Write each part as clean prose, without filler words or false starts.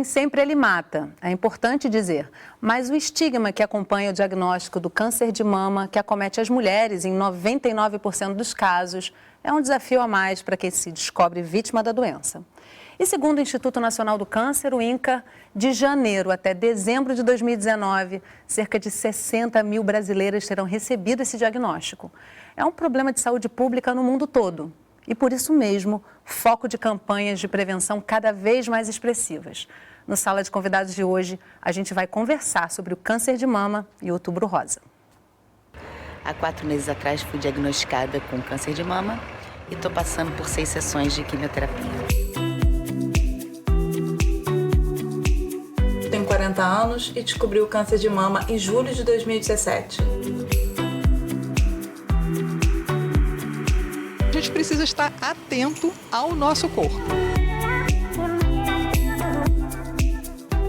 Nem sempre ele mata, é importante dizer, mas o estigma que acompanha o diagnóstico do câncer de mama, que acomete as mulheres em 99% dos casos, é um desafio a mais para quem se descobre vítima da doença. E segundo o Instituto Nacional do Câncer, o INCA, de janeiro até dezembro de 2019, cerca de 60 mil brasileiras terão recebido esse diagnóstico. É um problema de saúde pública no mundo todo. E por isso mesmo, foco de campanhas de prevenção cada vez mais expressivas. No Sala de Convidados de hoje, a gente vai conversar sobre o câncer de mama e o Outubro Rosa. Há 4 meses atrás fui diagnosticada com câncer de mama e estou passando por 6 sessões de quimioterapia. Tenho 40 anos e descobri o câncer de mama em julho de 2017. A gente precisa estar atento ao nosso corpo.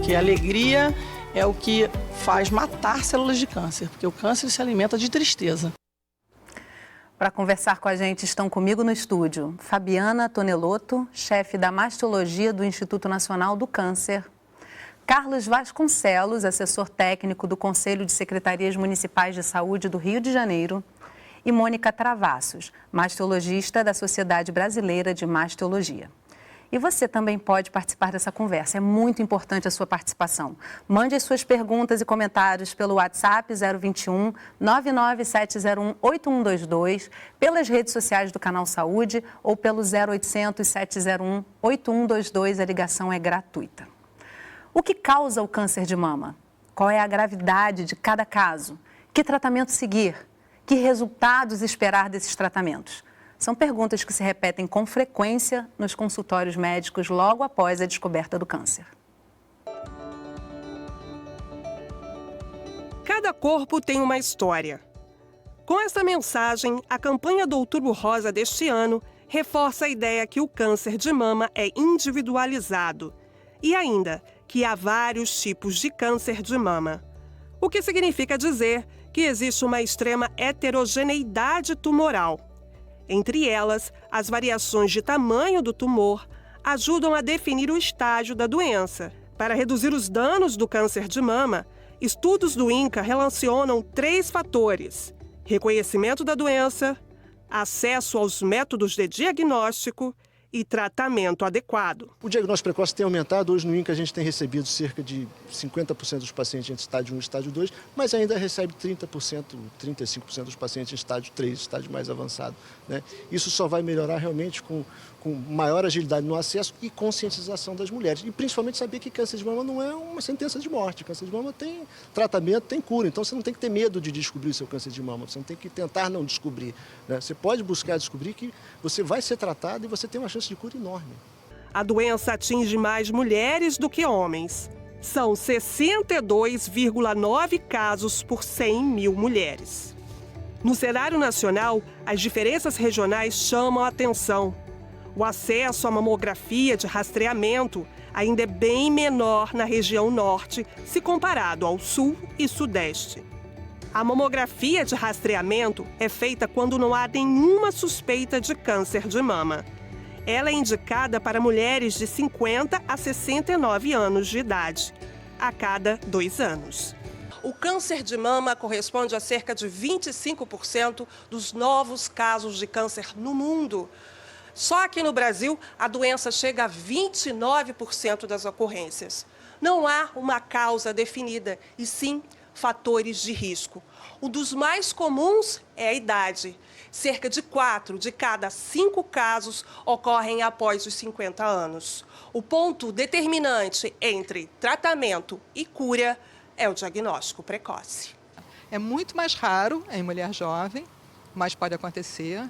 Que a alegria é o que faz matar células de câncer, porque o câncer se alimenta de tristeza. Para conversar com a gente estão comigo no estúdio Fabiana Tonelotto, chefe da mastologia do Instituto Nacional do Câncer, Carlos Vasconcelos, assessor técnico do Conselho de Secretarias Municipais de Saúde do Rio de Janeiro, e Mônica Travassos, mastologista da Sociedade Brasileira de Mastologia. E você também pode participar dessa conversa, é muito importante a sua participação. Mande as suas perguntas e comentários pelo WhatsApp 021 99701 8122, pelas redes sociais do Canal Saúde ou pelo 0800 701 8122, a ligação é gratuita. O que causa o câncer de mama? Qual é a gravidade de cada caso? Que tratamento seguir? Que resultados esperar desses tratamentos? São perguntas que se repetem com frequência nos consultórios médicos logo após a descoberta do câncer. Cada corpo tem uma história. Com essa mensagem, a campanha do Outubro Rosa deste ano reforça a ideia que o câncer de mama é individualizado e ainda que há vários tipos de câncer de mama. O que significa dizer que existe uma extrema heterogeneidade tumoral. Entre elas, as variações de tamanho do tumor ajudam a definir o estágio da doença. Para reduzir os danos do câncer de mama, estudos do INCA relacionam 3 fatores: reconhecimento da doença, acesso aos métodos de diagnóstico e tratamento adequado. O diagnóstico precoce tem aumentado. Hoje no INCA a gente tem recebido cerca de 50% dos pacientes em estágio 1 e estágio 2, mas ainda recebe 30%, 35% dos pacientes em estágio 3, estágio mais avançado, né? Isso só vai melhorar realmente com maior agilidade no acesso e conscientização das mulheres. E principalmente saber que câncer de mama não é uma sentença de morte. Câncer de mama tem tratamento, tem cura. Então você não tem que ter medo de descobrir o seu câncer de mama. Você não tem que tentar não descobrir, né? Você pode buscar descobrir que você vai ser tratado e você tem uma chance de cura enorme. A doença atinge mais mulheres do que homens. São 62,9 casos por 100 mil mulheres. No cenário nacional, as diferenças regionais chamam a atenção. O acesso à mamografia de rastreamento ainda é bem menor na região norte, se comparado ao sul e sudeste. A mamografia de rastreamento é feita quando não há nenhuma suspeita de câncer de mama. Ela é indicada para mulheres de 50 a 69 anos de idade, a cada 2 anos. O câncer de mama corresponde a cerca de 25% dos novos casos de câncer no mundo. Só aqui no Brasil, a doença chega a 29% das ocorrências. Não há uma causa definida, e sim fatores de risco. Um dos mais comuns é a idade. Cerca de 4 de cada 5 casos ocorrem após os 50 anos. O ponto determinante entre tratamento e cura é o diagnóstico precoce. É muito mais raro em mulher jovem, mas pode acontecer.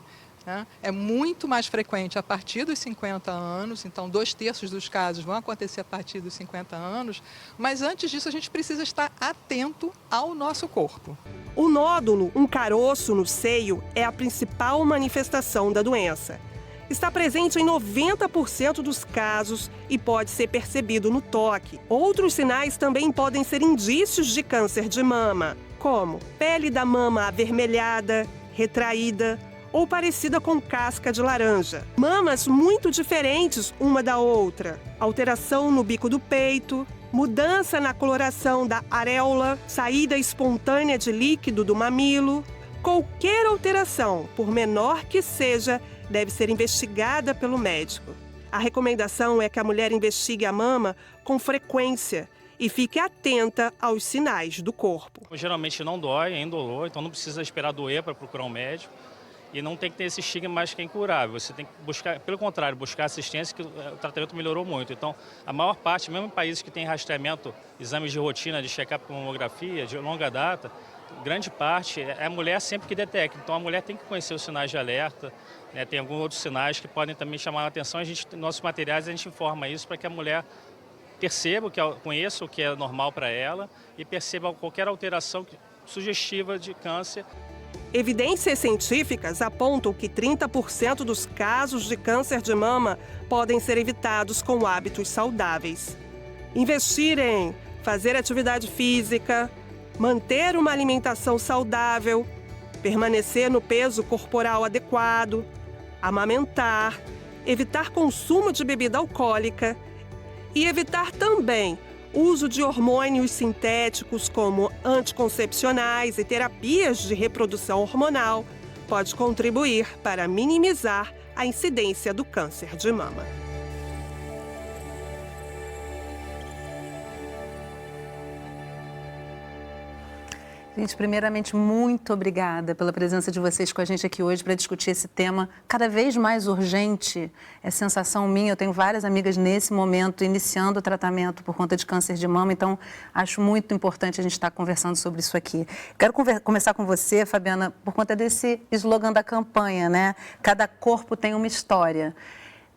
É muito mais frequente a partir dos 50 anos, então 2/3 dos casos vão acontecer a partir dos 50 anos, mas antes disso a gente precisa estar atento ao nosso corpo. O nódulo, um caroço no seio, é a principal manifestação da doença. Está presente em 90% dos casos e pode ser percebido no toque. Outros sinais também podem ser indícios de câncer de mama, como pele da mama avermelhada, retraída, ou parecida com casca de laranja. Mamas muito diferentes uma da outra. Alteração no bico do peito, mudança na coloração da areola, saída espontânea de líquido do mamilo. Qualquer alteração, por menor que seja, deve ser investigada pelo médico. A recomendação é que a mulher investigue a mama com frequência e fique atenta aos sinais do corpo. Geralmente não dói, é indolor, então não precisa esperar doer para procurar um médico. E não tem que ter esse estigma mais que é incurável. Você tem que buscar, pelo contrário, buscar assistência, que o tratamento melhorou muito. Então, a maior parte, mesmo em países que têm rastreamento, exames de rotina, de check-up com mamografia, de longa data, grande parte é a mulher sempre que detecta. Então, a mulher tem que conhecer os sinais de alerta, né? Tem alguns outros sinais que podem também chamar a atenção. Nossos materiais, a gente informa isso para que a mulher perceba, conheça o que é normal para ela e perceba qualquer alteração sugestiva de câncer. Evidências científicas apontam que 30% dos casos de câncer de mama podem ser evitados com hábitos saudáveis. Investir em fazer atividade física, manter uma alimentação saudável, permanecer no peso corporal adequado, amamentar, evitar consumo de bebida alcoólica e evitar também uso de hormônios sintéticos como anticoncepcionais e terapias de reprodução hormonal pode contribuir para minimizar a incidência do câncer de mama. Gente, primeiramente, muito obrigada pela presença de vocês com a gente aqui hoje para discutir esse tema cada vez mais urgente. É sensação minha, eu tenho várias amigas nesse momento iniciando o tratamento por conta de câncer de mama, então acho muito importante a gente estar conversando sobre isso aqui. Quero começar com você, Fabiana, por conta desse slogan da campanha, né? Cada corpo tem uma história.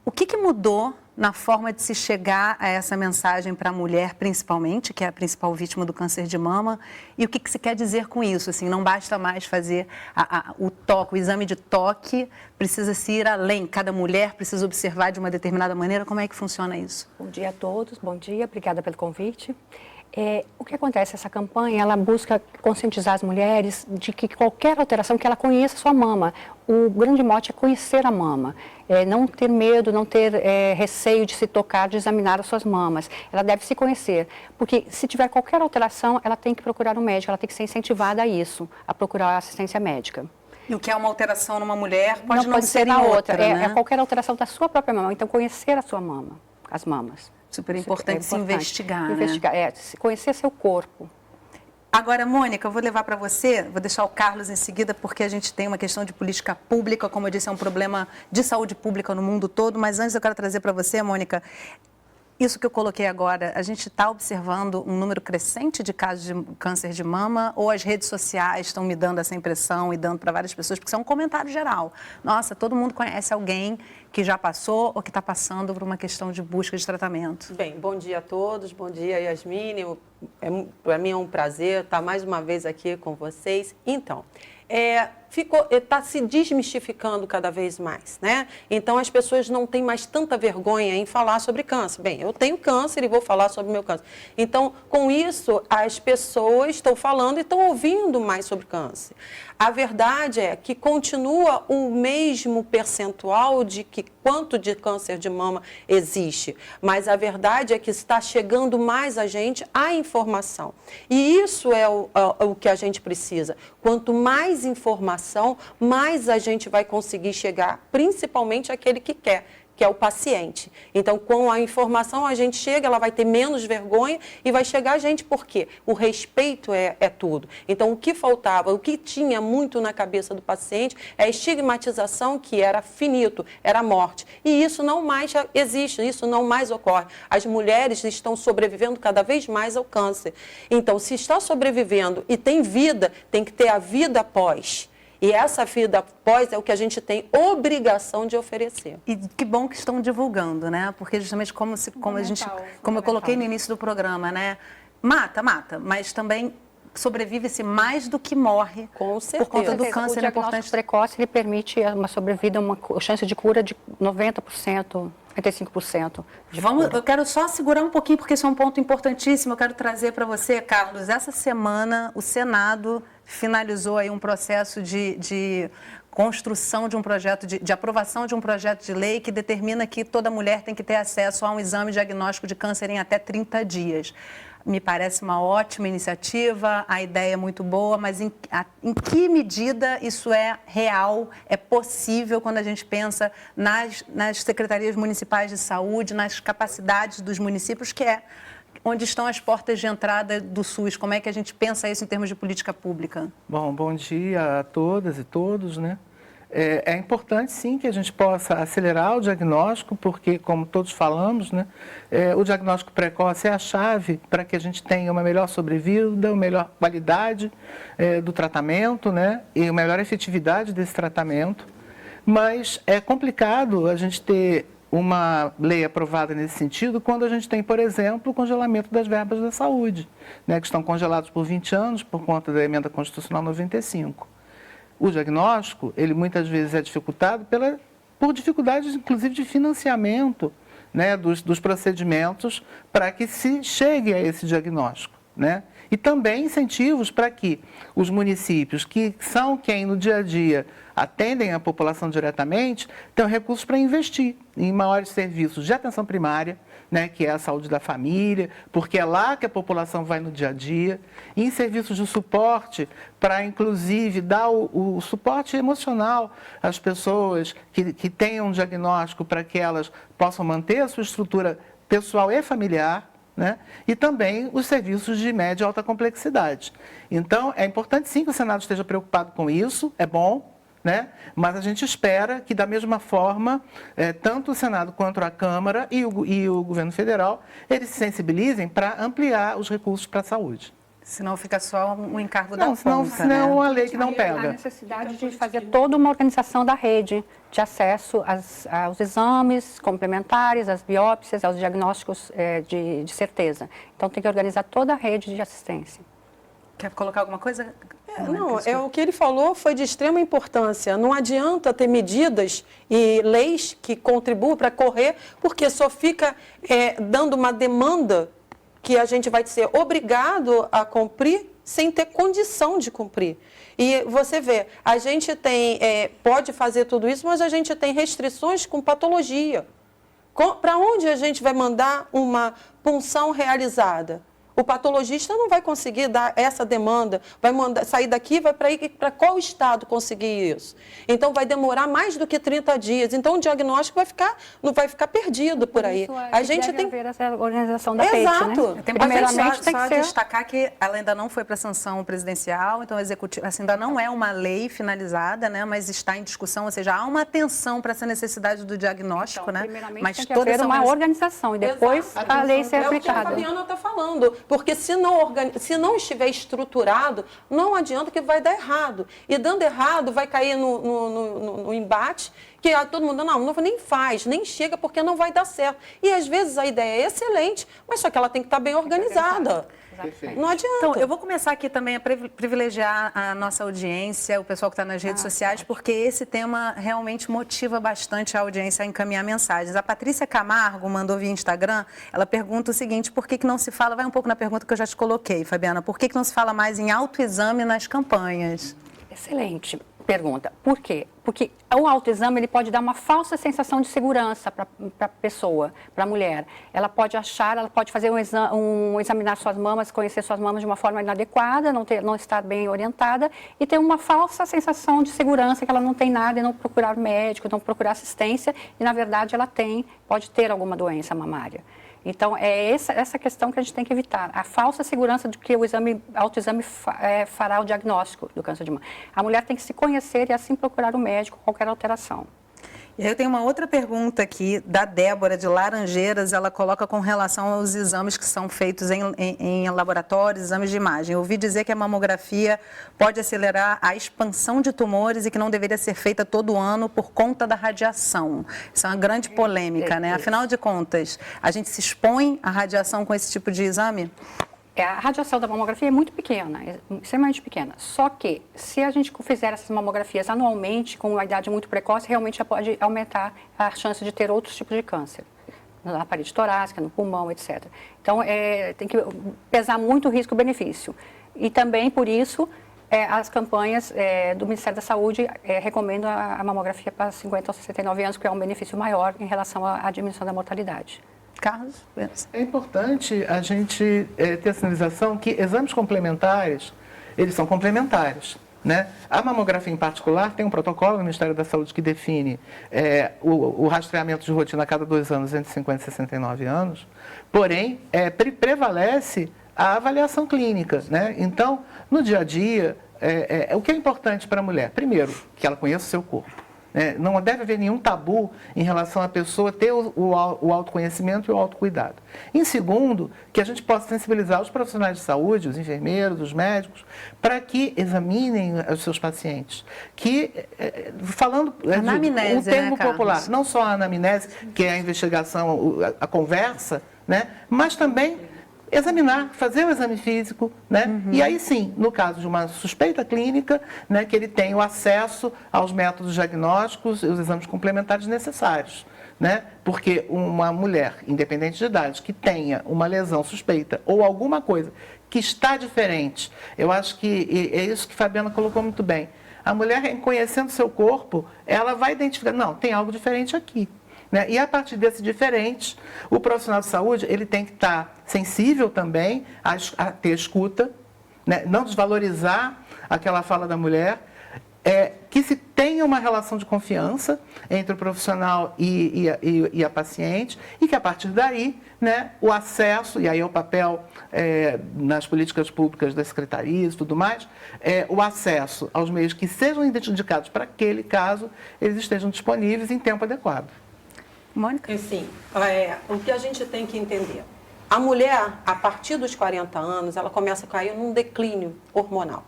O que mudou na forma de se chegar a essa mensagem para a mulher, principalmente, que é a principal vítima do câncer de mama? E o que se quer dizer com isso? Assim, não basta mais fazer o exame de toque, precisa se ir além. Cada mulher precisa observar de uma determinada maneira. Como é que funciona isso? Bom dia a todos, bom dia, obrigada pelo convite. O que acontece? Essa campanha, ela busca conscientizar as mulheres de que qualquer alteração, que ela conheça a sua mama. O grande mote é conhecer a mama, não ter medo, não ter receio de se tocar, de examinar as suas mamas. Ela deve se conhecer, porque se tiver qualquer alteração, ela tem que procurar um médico, ela tem que ser incentivada a isso, a procurar assistência médica. E o que é uma alteração numa mulher pode não pode ser na em outra, né? É qualquer alteração da sua própria mama, então conhecer a sua mama, as mamas. Super importante se investigar, né? Conhecer seu corpo. Agora, Mônica, eu vou levar para você, vou deixar o Carlos em seguida, porque a gente tem uma questão de política pública, como eu disse, é um problema de saúde pública no mundo todo, mas antes eu quero trazer para você, Mônica, isso que eu coloquei agora, a gente está observando um número crescente de casos de câncer de mama ou as redes sociais estão me dando essa impressão e dando para várias pessoas, porque isso é um comentário geral. Nossa, todo mundo conhece alguém que já passou ou que está passando por uma questão de busca de tratamento. Bem, bom dia a todos, bom dia Yasmine, para mim é um prazer estar mais uma vez aqui com vocês. Então, está se desmistificando cada vez mais, né? Então, as pessoas não têm mais tanta vergonha em falar sobre câncer. Bem, eu tenho câncer e vou falar sobre o meu câncer. Então, com isso, as pessoas estão falando e estão ouvindo mais sobre câncer. A verdade é que continua o mesmo percentual de quanto de câncer de mama existe, mas a verdade é que está chegando mais a gente a informação. E isso é o que a gente precisa. Quanto mais informação, mais a gente vai conseguir chegar, principalmente aquele que quer, que é o paciente. Então, com a informação, a gente chega, ela vai ter menos vergonha e vai chegar a gente, por quê? O respeito é tudo. Então, o que faltava, o que tinha muito na cabeça do paciente é a estigmatização que era finito, era a morte. E isso não mais existe, isso não mais ocorre. As mulheres estão sobrevivendo cada vez mais ao câncer. Então, se está sobrevivendo e tem vida, tem que ter a vida após. E essa vida após é o que a gente tem obrigação de oferecer. E que bom que estão divulgando, né? Porque justamente como eu coloquei no início do programa, né? Mata, mas também sobrevive-se mais do que morre. Com certeza. Por conta do câncer. O diagnóstico precoce, ele permite uma sobrevida, uma chance de cura de 90%. 55%. Eu quero só segurar um pouquinho, porque isso é um ponto importantíssimo. Eu quero trazer para você, Carlos. Essa semana, o Senado finalizou aí um processo de construção de um projeto, de aprovação de um projeto de lei que determina que toda mulher tem que ter acesso a um exame diagnóstico de câncer em até 30 dias. Me parece uma ótima iniciativa, a ideia é muito boa, mas em que medida isso é real, é possível quando a gente pensa nas secretarias municipais de saúde, nas capacidades dos municípios, que é onde estão as portas de entrada do SUS? Como é que a gente pensa isso em termos de política pública? Bom dia a todas e todos, né? É importante, sim, que a gente possa acelerar o diagnóstico, porque, como todos falamos, né, o diagnóstico precoce é a chave para que a gente tenha uma melhor sobrevida, uma melhor qualidade do tratamento, né, e uma melhor efetividade desse tratamento. Mas é complicado a gente ter uma lei aprovada nesse sentido quando a gente tem, por exemplo, o congelamento das verbas da saúde, né, que estão congelados por 20 anos por conta da Emenda Constitucional 95. O diagnóstico, ele muitas vezes é dificultado por dificuldades, inclusive, de financiamento, né, dos procedimentos para que se chegue a esse diagnóstico, né? E também incentivos para que os municípios, que são quem no dia a dia atendem a população diretamente, tenham recursos para investir em maiores serviços de atenção primária, né, que é a saúde da família, porque é lá que a população vai no dia a dia, em serviços de suporte para, inclusive, dar o suporte emocional às pessoas que tenham um diagnóstico para que elas possam manter a sua estrutura pessoal e familiar, né? E também os serviços de média e alta complexidade. Então, é importante sim que o Senado esteja preocupado com isso, é bom, né? Mas a gente espera que, da mesma forma, tanto o Senado quanto a Câmara e o Governo Federal, eles se sensibilizem para ampliar os recursos para a saúde. Senão fica só um encargo da conta, senão né? é uma lei que não pega. A necessidade de fazer toda uma organização da rede de acesso aos exames complementares, às biópsias, aos diagnósticos de certeza. Então, tem que organizar toda a rede de assistência. Quer colocar alguma coisa? Não, o que ele falou foi de extrema importância. Não adianta ter medidas e leis que contribuam para correr, porque só fica dando uma demanda que a gente vai ser obrigado a cumprir sem ter condição de cumprir. E você vê, a gente pode fazer tudo isso, mas a gente tem restrições com patologia. Para onde a gente vai mandar uma punção realizada? O patologista não vai conseguir dar essa demanda, vai sair daqui, vai para qual estado conseguir isso? Então, vai demorar mais do que 30 dias. Então, o diagnóstico não vai ficar perdido por aí. Isso, a gente tem haver essa organização da rede, né? Primeiramente, tem que destacar que ela ainda não foi para sanção presidencial, então ainda não é uma lei finalizada, né? Mas está em discussão, ou seja, há uma atenção para essa necessidade do diagnóstico, então, né? Primeiramente, mas tem que haver uma organização e depois a lei ser aplicada. É o que a Fabiana está falando. Porque se não estiver estruturado, não adianta que vai dar errado. E dando errado, vai cair no embate, que todo mundo, não nem faz, nem chega, porque não vai dar certo. E às vezes a ideia é excelente, mas só que ela tem que estar bem organizada. Não adianta. Então, eu vou começar aqui também a privilegiar a nossa audiência, o pessoal que está nas redes sociais, porque esse tema realmente motiva bastante a audiência a encaminhar mensagens. A Patrícia Camargo mandou via Instagram, ela pergunta o seguinte: por que não se fala, vai um pouco na pergunta que eu já te coloquei, Fabiana, por que não se fala mais em autoexame nas campanhas? Excelente pergunta. Por quê? Porque o autoexame ele pode dar uma falsa sensação de segurança para a pessoa, para a mulher. Ela pode fazer examinar suas mamas, conhecer suas mamas de uma forma inadequada, não estar bem orientada e ter uma falsa sensação de segurança que ela não tem nada e não procurar médico, não procurar assistência e, na verdade, ela pode ter alguma doença mamária. Então, é essa questão que a gente tem que evitar, a falsa segurança de que o autoexame fará o diagnóstico do câncer de mama. A mulher tem que se conhecer e assim procurar o médico, qualquer alteração. E aí eu tenho uma outra pergunta aqui, da Débora, de Laranjeiras, ela coloca com relação aos exames que são feitos em laboratórios, exames de imagem. Eu ouvi dizer que a mamografia pode acelerar a expansão de tumores e que não deveria ser feita todo ano por conta da radiação. Isso é uma grande polêmica, né? Afinal de contas, a gente se expõe à radiação com esse tipo de exame? A radiação da mamografia é muito pequena, extremamente pequena. Só que, se a gente fizer essas mamografias anualmente, com uma idade muito precoce, realmente já pode aumentar a chance de ter outros tipos de câncer. Na parede torácica, no pulmão, etc. Então, tem que pesar muito o risco-benefício. E também, por isso, as campanhas do Ministério da Saúde recomendam a mamografia para 50 ou 69 anos, que é um benefício maior em relação à diminuição da mortalidade. Carlos? É importante a gente ter a sinalização que exames complementares, eles são complementares. Né? A mamografia, em particular, tem um protocolo do Ministério da Saúde que define o rastreamento de rotina a cada 2 anos, entre 50 e 69 anos, porém, prevalece a avaliação clínica. Né? Então, no dia a dia, o que é importante para a mulher? Primeiro, que ela conheça o seu corpo. Não deve haver nenhum tabu em relação à pessoa ter o autoconhecimento e o autocuidado. Em segundo, que a gente possa sensibilizar os profissionais de saúde, os enfermeiros, os médicos, para que examinem os seus pacientes. Falando um termo popular, não só a anamnese, que é a investigação, a conversa, né, mas também examinar, fazer o exame físico, né? E aí sim, no caso de uma suspeita clínica, né, que ele tenha o acesso aos métodos diagnósticos e os exames complementares necessários, né? Porque uma mulher, independente de idade, que tenha uma lesão suspeita ou alguma coisa que está diferente, eu acho que é isso que Fabiana colocou muito bem. A mulher, conhecendo seu corpo, ela vai identificar, não, tem algo diferente aqui. Né? E a partir desse diferente, o profissional de saúde ele tem que estar sensível também a ter escuta, né? Não desvalorizar aquela fala da mulher, que se tenha uma relação de confiança entre o profissional e a paciente e que a partir daí, né, o acesso, e aí é o papel nas políticas públicas das secretarias e tudo mais, o acesso aos meios que sejam indicados para aquele caso, eles estejam disponíveis em tempo adequado. Mônica? Sim, o que a gente tem que entender, a mulher, a partir dos 40 anos, ela começa a cair num declínio hormonal.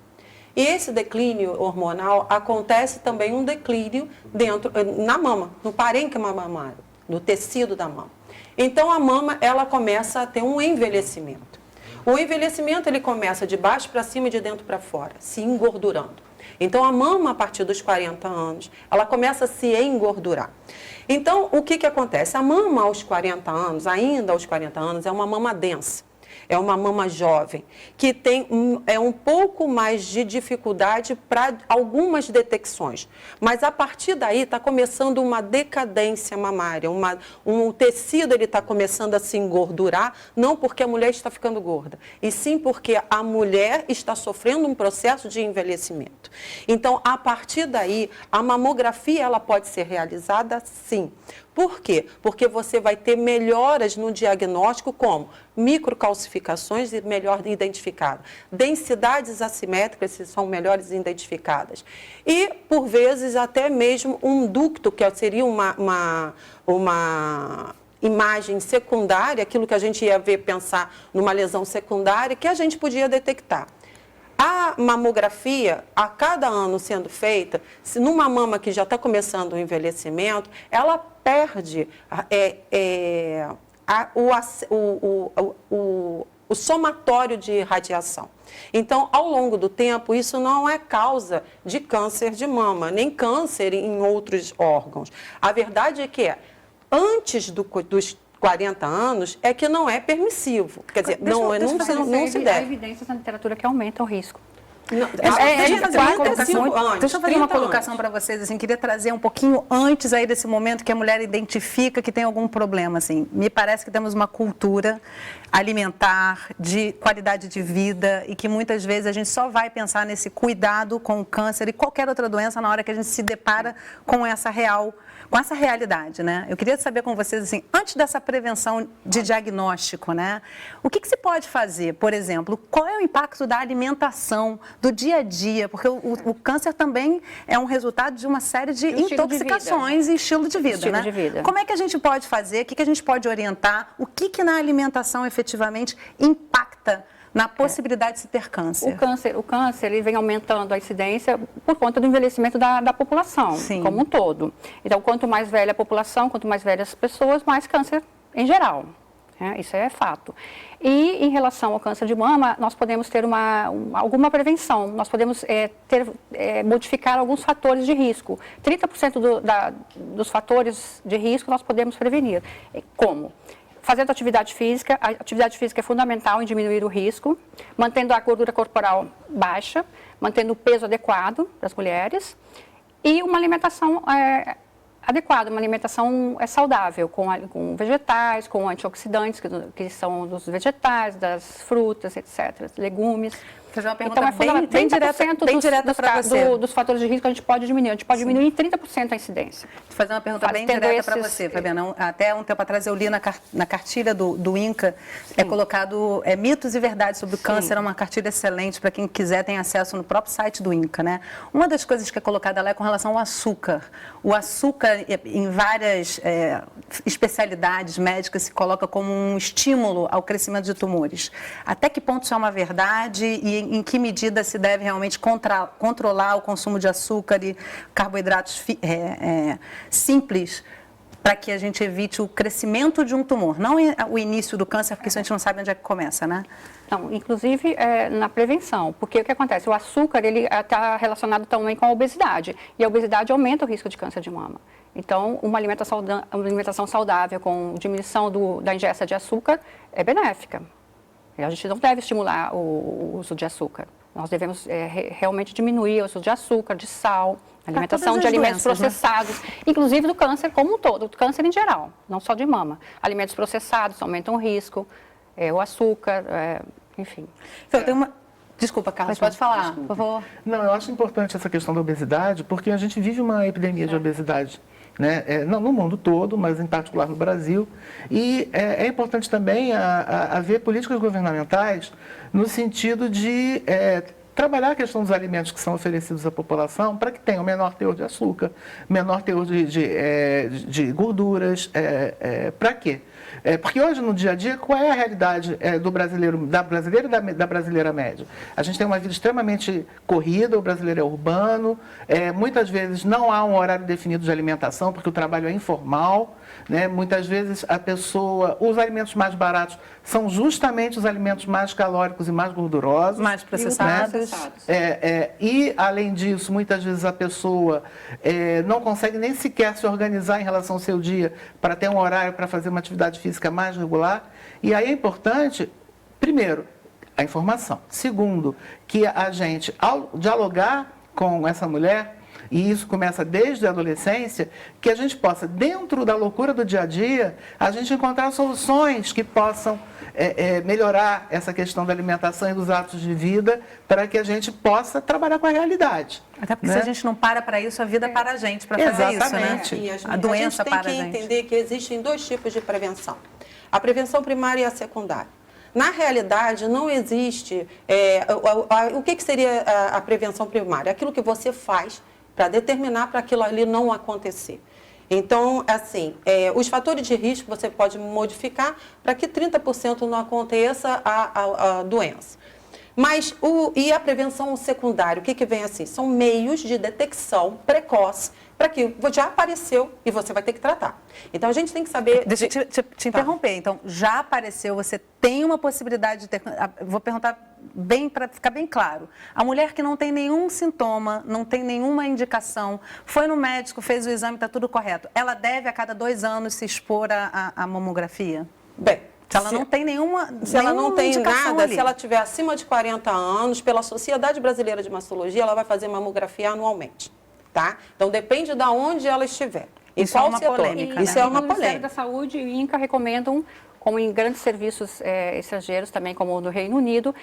E esse declínio hormonal acontece também um declínio na mama, no parênquima mamário, no tecido da mama. Então a mama, ela começa a ter um envelhecimento. O envelhecimento, ele começa de baixo para cima e de dentro para fora, se engordurando. Então a mama, a partir dos 40 anos, ela começa a se engordurar. Então, o que acontece? A mama aos 40 anos, ainda aos 40 anos, é uma mama densa. É uma mama jovem, que tem um pouco mais de dificuldade para algumas detecções. Mas, a partir daí, está começando uma decadência mamária. O tecido está começando a se engordurar, não porque a mulher está ficando gorda, e sim porque a mulher está sofrendo um processo de envelhecimento. Então, a partir daí, a mamografia ela pode ser realizada, sim. Por quê? Porque você vai ter melhoras no diagnóstico, como microcalcificações melhor identificadas, densidades assimétricas são melhores identificadas e, por vezes, até mesmo um ducto, que seria uma imagem secundária, aquilo que a gente ia pensar numa lesão secundária, que a gente podia detectar. A mamografia, a cada ano sendo feita, se numa mama que já está começando o envelhecimento, ela perde o somatório de radiação. Então, ao longo do tempo, isso não é causa de câncer de mama, nem câncer em outros órgãos. A verdade é que antes dos 40 anos é que não é permissivo. Quer dizer, não se deve. Há evidências na literatura que aumentam o risco. Deixa eu fazer uma colocação para vocês, assim, queria trazer um pouquinho antes aí desse momento que a mulher identifica que tem algum problema, assim. Me parece que temos uma cultura alimentar, de qualidade de vida e que muitas vezes a gente só vai pensar nesse cuidado com o câncer e qualquer outra doença na hora que a gente se depara com essa realidade, né? Eu queria saber com vocês, assim, antes dessa prevenção de diagnóstico, né? O que se pode fazer, por exemplo, qual é o impacto da alimentação, do dia a dia? Porque o câncer também é um resultado de uma série de intoxicações e estilo de vida, né? Como é que a gente pode fazer, o que a gente pode orientar, o que na alimentação efetivamente impacta na possibilidade de se ter câncer? O câncer ele vem aumentando a incidência por conta do envelhecimento da população, como um todo. Então, quanto mais velha a população, quanto mais velhas as pessoas, mais câncer em geral. Isso é fato. E em relação ao câncer de mama, nós podemos ter alguma prevenção, nós podemos modificar alguns fatores de risco. 30% dos fatores de risco nós podemos prevenir. Como? Fazendo atividade física, a atividade física é fundamental em diminuir o risco, mantendo a gordura corporal baixa, mantendo o peso adequado para as mulheres e uma alimentação adequada, uma alimentação saudável, com vegetais, com antioxidantes, que são dos vegetais, das frutas, etc., legumes. Vou fazer uma pergunta Então, bem direta para você. Dos fatores de risco a gente pode diminuir. A gente pode diminuir em 30% a incidência. Vou fazer uma pergunta bem direta para você, Fabiana. Até um tempo atrás eu li na cartilha do INCA, colocado mitos e verdades sobre o câncer, é uma cartilha excelente para quem quiser, tem acesso no próprio site do INCA, né? Uma das coisas que é colocada lá é com relação ao açúcar. O açúcar, em várias especialidades médicas, se coloca como um estímulo ao crescimento de tumores. Até que ponto isso é uma verdade e em que medida se deve realmente controlar o consumo de açúcar e carboidratos simples para que a gente evite o crescimento de um tumor, não o início do câncer, porque isso a gente não sabe onde é que começa, né? Não, inclusive na prevenção, porque o que acontece? O açúcar ele está relacionado também com a obesidade, e a obesidade aumenta o risco de câncer de mama. Então, uma alimentação saudável com diminuição da ingesta de açúcar é benéfica. A gente não deve estimular o uso de açúcar. Nós devemos realmente diminuir o uso de açúcar, de sal, alimentação de alimentos processados, né? Inclusive do câncer como um todo, do câncer em geral, não só de mama. Alimentos processados aumentam o risco, o açúcar, enfim. Então, tem uma... Desculpa, Carlos, pode falar, por favor. Não, eu acho importante essa questão da obesidade, porque a gente vive uma epidemia de obesidade. Né? Não no mundo todo, mas em particular no Brasil. E é importante também haver políticas governamentais no sentido de trabalhar a questão dos alimentos que são oferecidos à população para que tenham menor teor de açúcar, menor teor de gorduras. Para quê? Porque hoje, no dia a dia, qual é a realidade do brasileiro, da brasileira e da brasileira média? A gente tem uma vida extremamente corrida, o brasileiro é urbano, muitas vezes não há um horário definido de alimentação, porque o trabalho é informal, né? Muitas vezes os alimentos mais baratos são justamente os alimentos mais calóricos e mais gordurosos. Mais processados. Né? E, além disso, muitas vezes a pessoa não consegue nem sequer se organizar em relação ao seu dia para ter um horário para fazer uma atividade física mais regular. E aí é importante, primeiro, a informação. Segundo, que a gente, ao dialogar com essa mulher, e isso começa desde a adolescência, que a gente possa, dentro da loucura do dia a dia, a gente encontrar soluções que possam melhorar essa questão da alimentação e dos hábitos de vida, para que a gente possa trabalhar com a realidade. Até porque se a gente não para isso, a vida para a gente para fazer isso, né? A doença para a gente. A gente tem que entender que existem dois tipos de prevenção. A prevenção primária e a secundária. Na realidade, não existe... o que seria a prevenção primária? Aquilo que você faz para determinar para aquilo ali não acontecer. Então, assim, os fatores de risco você pode modificar para que 30% não aconteça a doença. Mas, e a prevenção secundária, o que vem assim? São meios de detecção precoce para que já apareceu e você vai ter que tratar. Então, a gente tem que saber... Deixa eu te interromper. Então, já apareceu, você tem uma possibilidade de ter... Vou perguntar para ficar bem claro. A mulher que não tem nenhum sintoma, não tem nenhuma indicação, foi no médico, fez o exame, está tudo correto. Ela deve, a cada 2 anos, se expor à mamografia? Bem... Se ela não tem nenhuma Se ela não tem nada, ali. Se ela tiver acima de 40 anos, pela Sociedade Brasileira de Mastologia, ela vai fazer mamografia anualmente, tá? Então, depende de onde ela estiver. Isso é uma polêmica. Isso é uma polêmica. O Ministério da Saúde e o INCA recomendam, como em grandes serviços estrangeiros, também como no Reino Unido,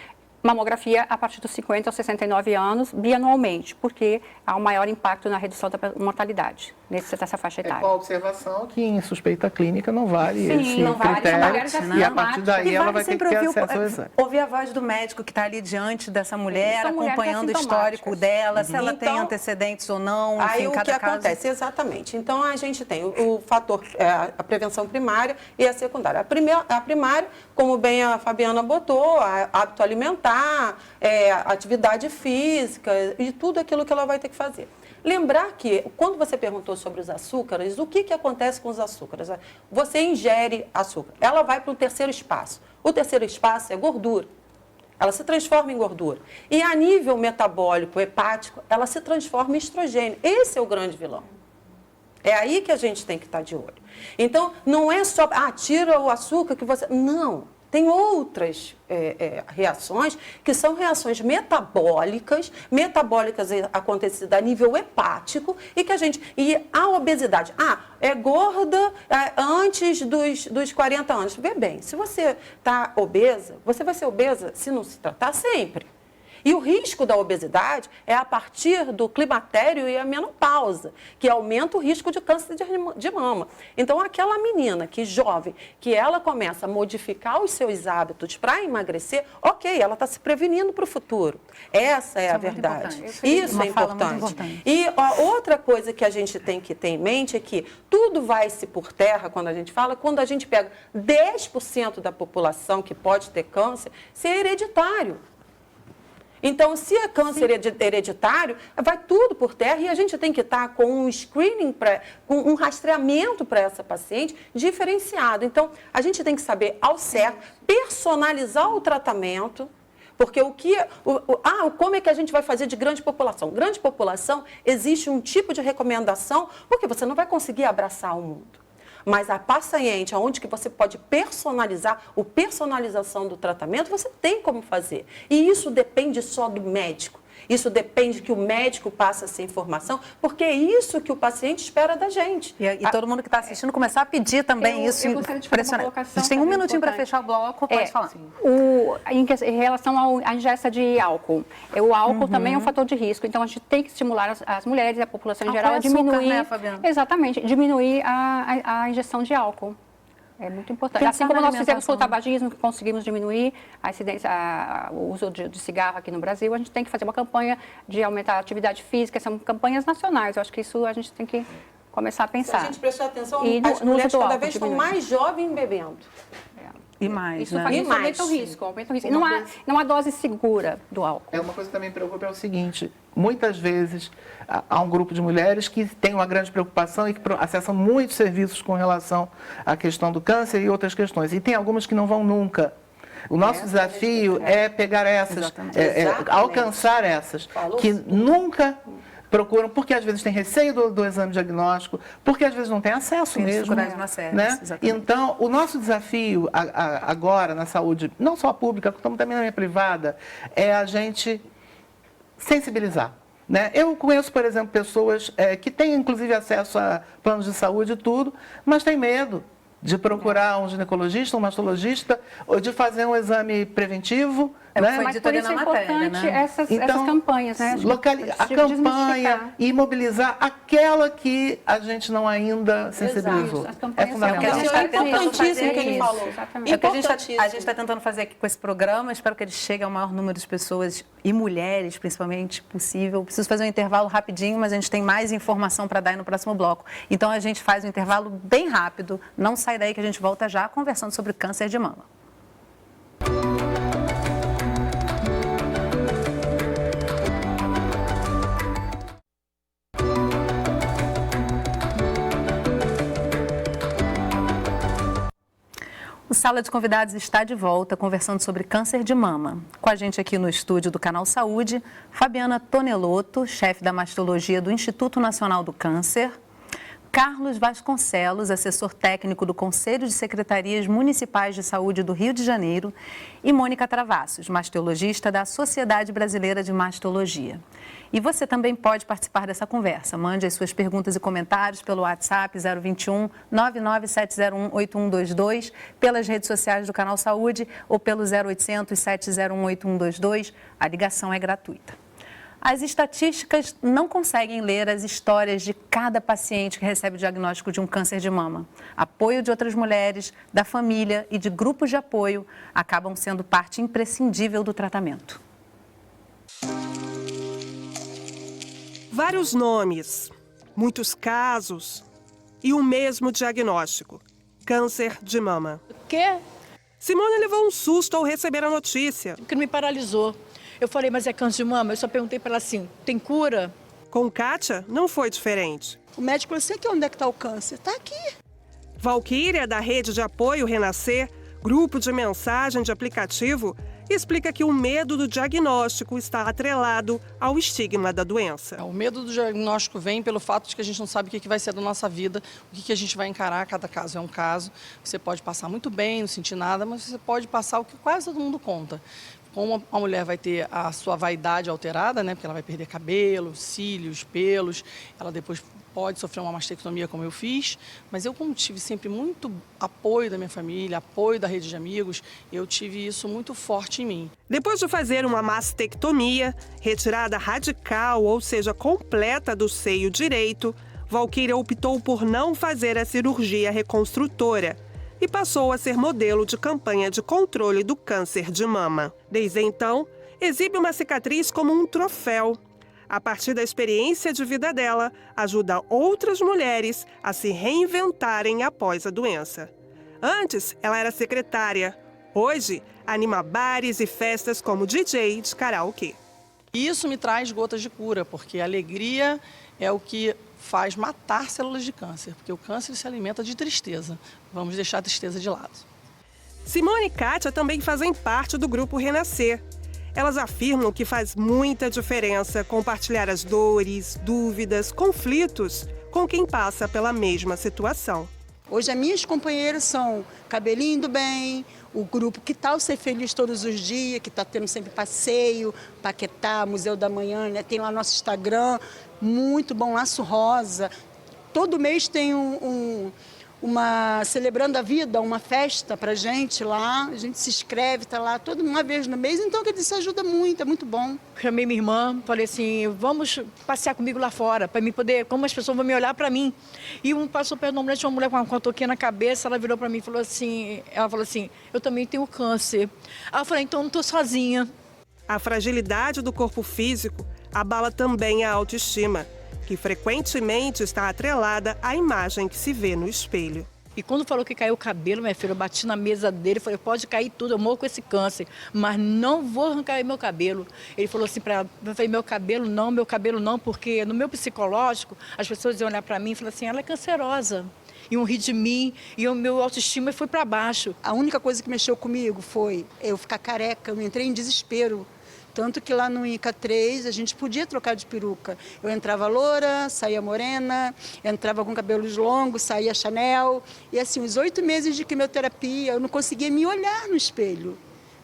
mamografia a partir dos 50 aos 69 anos, bianualmente, porque há um maior impacto na redução da mortalidade nessa faixa etária. Com a observação que em suspeita clínica não vale esse não critério, vale, e a partir daí ela vai ter que ter acesso ao exame. Ouvir a voz do médico que está ali diante dessa mulher, acompanhando o histórico dela, se ela tem antecedentes ou não, enfim, aí o que acontece? Exatamente. Então, a gente tem o fator, a prevenção primária e a secundária. A primária, como bem a Fabiana botou, hábito alimentar, atividade física e tudo aquilo que ela vai ter que fazer. lembrar que, quando você perguntou sobre os açúcares, o que acontece com os açúcares? Você ingere açúcar, ela vai para o terceiro espaço. O terceiro espaço é gordura. Ela se transforma em gordura. E a nível metabólico, hepático, ela se transforma em estrogênio. Esse é o grande vilão. É aí que a gente tem que estar de olho. Então, não é só, tira o açúcar que você... Não. Tem outras reações que são reações metabólicas acontecidas a nível hepático e que a gente... E a obesidade, é gorda antes dos 40 anos. Vê bem, se você está obesa, você vai ser obesa se não se tratar sempre. E o risco da obesidade é a partir do climatério e a menopausa, que aumenta o risco de câncer de mama. Então, aquela menina jovem, que ela começa a modificar os seus hábitos para emagrecer, ok, ela está se prevenindo para o futuro. Essa é a verdade. Isso é importante. E outra coisa que a gente tem que ter em mente é que tudo vai-se por terra, quando a gente fala, quando a gente pega 10% da população que pode ter câncer, ser hereditário. Então, se é câncer hereditário, vai tudo por terra e a gente tem que estar com um screening, com um rastreamento para essa paciente diferenciado. Então, a gente tem que saber ao certo, personalizar o tratamento, porque como é que a gente vai fazer de grande população? Grande população, existe um tipo de recomendação, porque você não vai conseguir abraçar o mundo. Mas a paciente, onde que você pode personalizar, a personalização do tratamento, você tem como fazer. E isso depende só do médico. Isso depende que o médico passe essa informação, porque é isso que o paciente espera da gente. E todo mundo que está assistindo começar a pedir também isso. Eu gostaria de fazer uma colocação. A gente tem um minutinho para fechar o bloco, pode falar. Em relação à ingesta de álcool. O álcool também é um fator de risco, então a gente tem que estimular as mulheres e a população em geral a diminuir, né, Fabiana? Exatamente, diminuir a ingestão de álcool. É muito importante. Pensar assim como nós fizemos com o alimentação. tabagismo, que conseguimos diminuir a incidência, o uso de cigarro aqui no Brasil, a gente tem que fazer uma campanha de aumentar a atividade física, são campanhas nacionais. Eu acho que isso a gente tem que começar a pensar. Se a gente prestar atenção, E as no mulheres uso do cada álcool vez estão diminui. mais jovens bebendo. E mais, Isso, né? aumenta o risco, aumenta o risco. Não há dose segura do álcool. Uma coisa que também me preocupa é o seguinte, muitas vezes há um grupo de mulheres que tem uma grande preocupação e que acessam muitos serviços com relação à questão do câncer e outras questões. E tem algumas que não vão nunca. O nosso desafio é pegar essas, alcançar essas, que nunca procuram, porque às vezes tem receio do exame diagnóstico, porque às vezes não tem acesso mesmo. Né? Então, o nosso desafio agora na saúde, não só pública, como também na minha privada, é a gente sensibilizar. Né? Eu conheço, por exemplo, pessoas que têm inclusive acesso a planos de saúde e tudo, mas têm medo de procurar um ginecologista, um mastologista, ou de fazer um exame preventivo. Né? Mas por isso é importante essas campanhas, né? A campanha e mobilizar aquela que a gente não ainda sensibilizou. É fundamental. É importantíssimo que ele falou. É o que a gente está tentando fazer aqui com esse programa. Espero que ele chegue ao maior número de pessoas e mulheres, principalmente, possível. Preciso fazer um intervalo rapidinho, mas a gente tem mais informação para dar aí no próximo bloco. Então, a gente faz um intervalo bem rápido. Não sai daí que a gente volta já conversando sobre câncer de mama. O Sala de Convidados está de volta conversando sobre câncer de mama. Com a gente aqui no estúdio do Canal Saúde, Fabiana Tonelotto, chefe da mastologia do Instituto Nacional do Câncer, Carlos Vasconcelos, assessor técnico do Conselho de Secretarias Municipais de Saúde do Rio de Janeiro, e Mônica Travassos, mastologista da Sociedade Brasileira de Mastologia. E você também pode participar dessa conversa. Mande as suas perguntas e comentários pelo WhatsApp 021 99701 8122, pelas redes sociais do Canal Saúde ou pelo 0800 701 8122. A ligação é gratuita. As estatísticas não conseguem ler as histórias de cada paciente que recebe o diagnóstico de um câncer de mama. Apoio de outras mulheres, da família e de grupos de apoio acabam sendo parte imprescindível do tratamento. Vários nomes, muitos casos e o mesmo diagnóstico: câncer de mama. O quê? Simone levou um susto ao receber a notícia. Que me paralisou. Eu falei, mas é câncer de mama? Eu só perguntei para ela assim, tem cura? Com Kátia, não foi diferente. O médico falou, sei que onde é que está o câncer? Está aqui. Valquíria, da rede de apoio Renascer, grupo de mensagem de aplicativo, explica que o medo do diagnóstico está atrelado ao estigma da doença. O medo do diagnóstico vem pelo fato de que a gente não sabe o que vai ser da nossa vida, o que a gente vai encarar, cada caso é um caso. Você pode passar muito bem, não sentir nada, mas você pode passar o que quase todo mundo conta. Como a mulher vai ter a sua vaidade alterada, né, porque ela vai perder cabelo, cílios, pelos, ela depois pode sofrer uma mastectomia como eu fiz, mas eu como tive sempre muito apoio da minha família, apoio da rede de amigos, eu tive isso muito forte em mim. Depois de fazer uma mastectomia, retirada radical, ou seja, completa do seio direito, Valquíria optou por não fazer a cirurgia reconstrutora e passou a ser modelo de campanha de controle do câncer de mama. Desde então, exibe uma cicatriz como um troféu. A partir da experiência de vida dela, ajuda outras mulheres a se reinventarem após a doença. Antes, ela era secretária. Hoje, anima bares e festas como DJ de karaokê. Isso me traz gotas de cura, porque a alegria é o que faz matar células de câncer, porque o câncer se alimenta de tristeza. Vamos deixar a tristeza de lado. Simone e Kátia também fazem parte do grupo Renascer. Elas afirmam que faz muita diferença compartilhar as dores, dúvidas, conflitos com quem passa pela mesma situação. Hoje as minhas companheiras são Cabelinho do Bem, o grupo Que Tal Ser Feliz Todos os Dias, que está tendo sempre passeio, Paquetá, Museu da Manhã, né? Tem lá nosso Instagram, muito bom, Laço Rosa. Todo mês tem uma Celebrando a Vida, uma festa pra gente lá, a gente se inscreve, tá lá toda uma vez no mês, então quer dizer, isso ajuda muito, é muito bom. Chamei minha irmã, falei assim, vamos passear comigo lá fora, para mim poder, como as pessoas vão me olhar para mim. E passou perto de uma mulher, tinha uma mulher com uma touquinha na cabeça, ela virou para mim e falou assim, eu também tenho câncer. Aí eu falei, então não tô sozinha. A fragilidade do corpo físico abala também a autoestima, que frequentemente está atrelada à imagem que se vê no espelho. E quando falou que caiu o cabelo, minha filha, eu bati na mesa dele, falei, pode cair tudo, eu morro com esse câncer, mas não vou arrancar meu cabelo. Ele falou assim para ela, eu falei, meu cabelo não, porque no meu psicológico, as pessoas iam olhar para mim e falar assim, ela é cancerosa. Iam rir de mim, e o meu autoestima foi para baixo. A única coisa que mexeu comigo foi eu ficar careca, eu entrei em desespero. Tanto que lá no INCA 3 a gente podia trocar de peruca. Eu entrava loura, saía morena, entrava com cabelos longos, saía Chanel. E assim, os 8 meses de quimioterapia, eu não conseguia me olhar no espelho.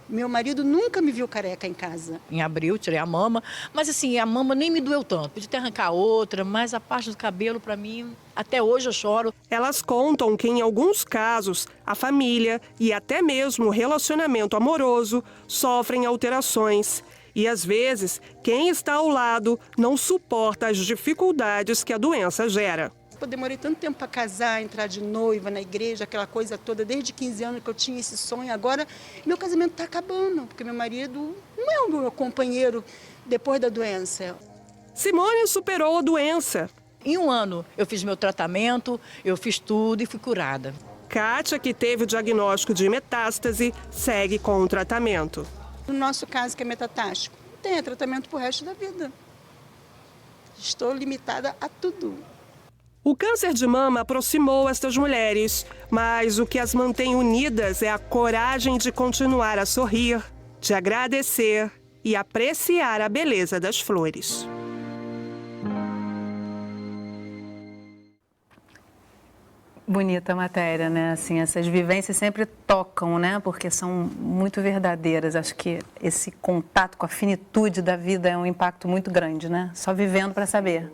Meu marido nunca me viu careca em casa. Em abril, tirei a mama, mas assim, a mama nem me doeu tanto. Podia até arrancar outra, mas a parte do cabelo, para mim, até hoje eu choro. Elas contam que, em alguns casos, a família e até mesmo o relacionamento amoroso sofrem alterações. E, às vezes, quem está ao lado não suporta as dificuldades que a doença gera. Eu demorei tanto tempo para casar, entrar de noiva na igreja, aquela coisa toda, desde 15 anos que eu tinha esse sonho. Agora, meu casamento está acabando, porque meu marido não é o meu companheiro depois da doença. Simone superou a doença. Em 1 ano, eu fiz meu tratamento, eu fiz tudo e fui curada. Kátia, que teve o diagnóstico de metástase, segue com o tratamento. No nosso caso, que é metatástico, tem tratamento pro resto da vida. Estou limitada a tudo. O câncer de mama aproximou estas mulheres, mas o que as mantém unidas é a coragem de continuar a sorrir, de agradecer e apreciar a beleza das flores. Bonita a matéria, né? Assim, essas vivências sempre tocam, né? Porque são muito verdadeiras. Acho que esse contato com a finitude da vida é um impacto muito grande, né? Só vivendo para saber.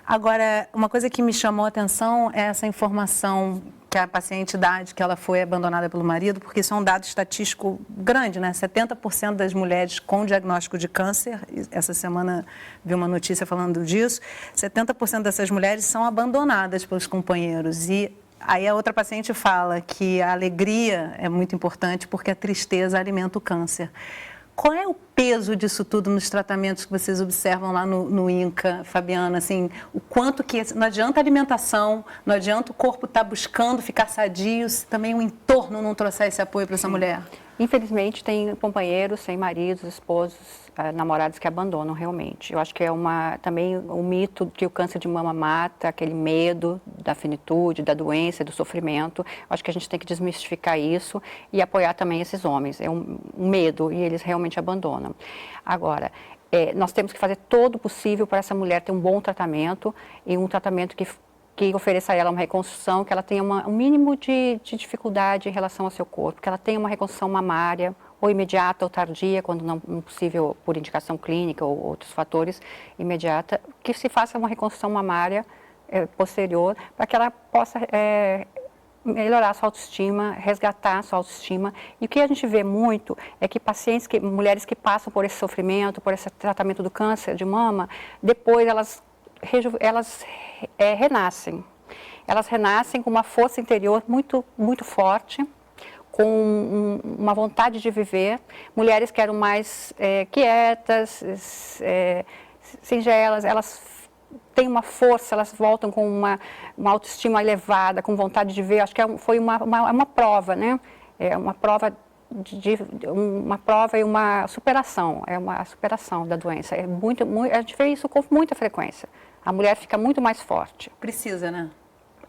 Agora, uma coisa que me chamou a atenção é essa informação que a paciente dá de que ela foi abandonada pelo marido, porque isso é um dado estatístico grande, né? 70% das mulheres com diagnóstico de câncer, essa semana vi uma notícia falando disso, 70% dessas mulheres são abandonadas pelos companheiros. E aí a outra paciente fala que a alegria é muito importante porque a tristeza alimenta o câncer. Qual é o peso disso tudo nos tratamentos que vocês observam lá no INCA, Fabiana? Assim, o quanto que não adianta a alimentação, não adianta o corpo estar buscando ficar sadio, se também o entorno não trouxer esse apoio para essa mulher? Infelizmente, tem companheiros, sem maridos, esposos, namorados que abandonam realmente. Eu acho que é também um mito que o câncer de mama mata, aquele medo da finitude, da doença, do sofrimento. Eu acho que a gente tem que desmistificar isso e apoiar também esses homens. É um medo e eles realmente abandonam. Agora, nós temos que fazer todo o possível para essa mulher ter um bom tratamento e um tratamento que ofereça a ela uma reconstrução, que ela tenha um mínimo de dificuldade em relação ao seu corpo, que ela tenha uma reconstrução mamária, ou imediata ou tardia, quando não possível por indicação clínica ou outros fatores, imediata, que se faça uma reconstrução mamária posterior, para que ela possa melhorar a sua autoestima, resgatar a sua autoestima. E o que a gente vê muito é que mulheres que passam por esse sofrimento, por esse tratamento do câncer de mama, depois elas renascem. Elas renascem com uma força interior muito, muito forte, com uma vontade de viver. Mulheres que eram mais quietas, singelas, elas têm uma força, elas voltam com uma autoestima elevada, com vontade de ver. Acho que foi uma prova, né? É uma prova uma prova e uma superação, é uma superação da doença. A gente vê isso com muita frequência. A mulher fica muito mais forte. Precisa, né?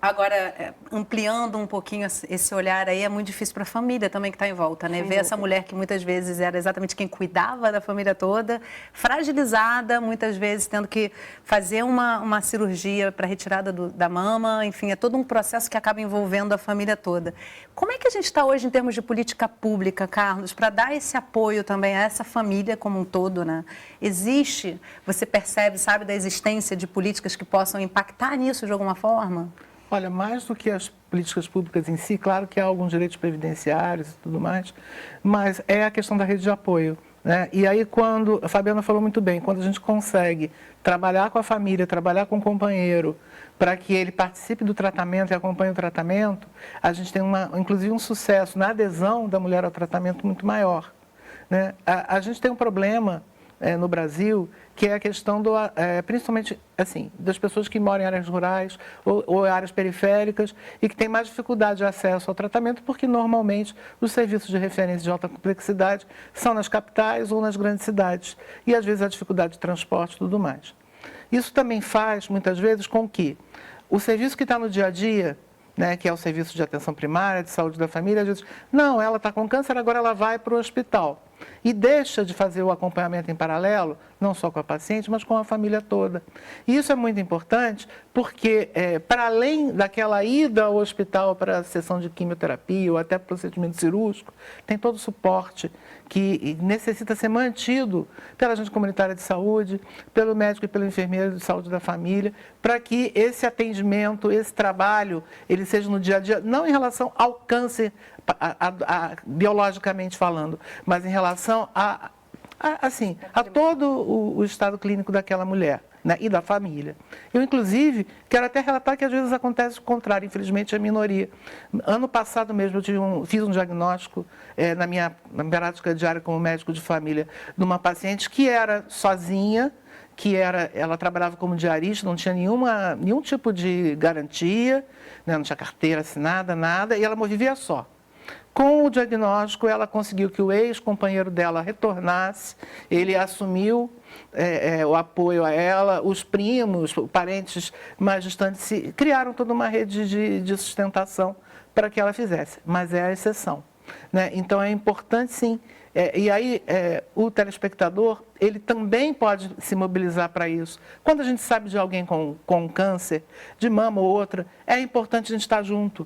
Agora, ampliando um pouquinho esse olhar aí, é muito difícil para a família também que está em volta, né? Ver essa mulher que muitas vezes era exatamente quem cuidava da família toda, fragilizada, muitas vezes tendo que fazer uma cirurgia para retirada da mama, enfim, é todo um processo que acaba envolvendo a família toda. Como é que a gente está hoje em termos de política pública, Carlos, para dar esse apoio também a essa família como um todo, né? Existe, você percebe, sabe, da existência de políticas que possam impactar nisso de alguma forma? Olha, mais do que as políticas públicas em si, claro que há alguns direitos previdenciários e tudo mais, mas é a questão da rede de apoio, né? E aí, quando a Fabiana falou muito bem, quando a gente consegue trabalhar com a família, trabalhar com o companheiro, para que ele participe do tratamento e acompanhe o tratamento, a gente tem inclusive um sucesso na adesão da mulher ao tratamento muito maior, né? A gente tem um problema no Brasil, que é a questão principalmente assim, das pessoas que moram em áreas rurais ou áreas periféricas e que têm mais dificuldade de acesso ao tratamento, porque normalmente os serviços de referência de alta complexidade são nas capitais ou nas grandes cidades, e às vezes a dificuldade de transporte e tudo mais. Isso também faz, muitas vezes, com que o serviço que está no dia a dia, né, que é o serviço de atenção primária, de saúde da família, às vezes, não, ela está com câncer, agora ela vai para o hospital. E deixa de fazer o acompanhamento em paralelo, não só com a paciente, mas com a família toda. E isso é muito importante porque, para além daquela ida ao hospital para a sessão de quimioterapia ou até procedimento cirúrgico, tem todo o suporte que necessita ser mantido pela agente comunitária de saúde, pelo médico e pelo enfermeiro de saúde da família, para que esse atendimento, esse trabalho, ele seja no dia a dia, não em relação ao câncer, biologicamente falando, mas em relação a todo o estado clínico daquela mulher, né, e da família. Eu, inclusive, quero até relatar que às vezes acontece o contrário, infelizmente é a minoria. Ano passado mesmo eu fiz um diagnóstico na minha prática diária como médico de família de uma paciente que era sozinha, ela trabalhava como diarista, não tinha nenhum tipo de garantia, né, não tinha carteira assinada, nada, e ela vivia só. Com o diagnóstico, ela conseguiu que o ex-companheiro dela retornasse, ele assumiu o apoio a ela, os primos, parentes mais distantes, criaram toda uma rede de sustentação para que ela fizesse, mas é a exceção, né? Então, é importante, sim. E aí, o telespectador, ele também pode se mobilizar para isso. Quando a gente sabe de alguém com câncer, de mama ou outra, é importante a gente estar junto.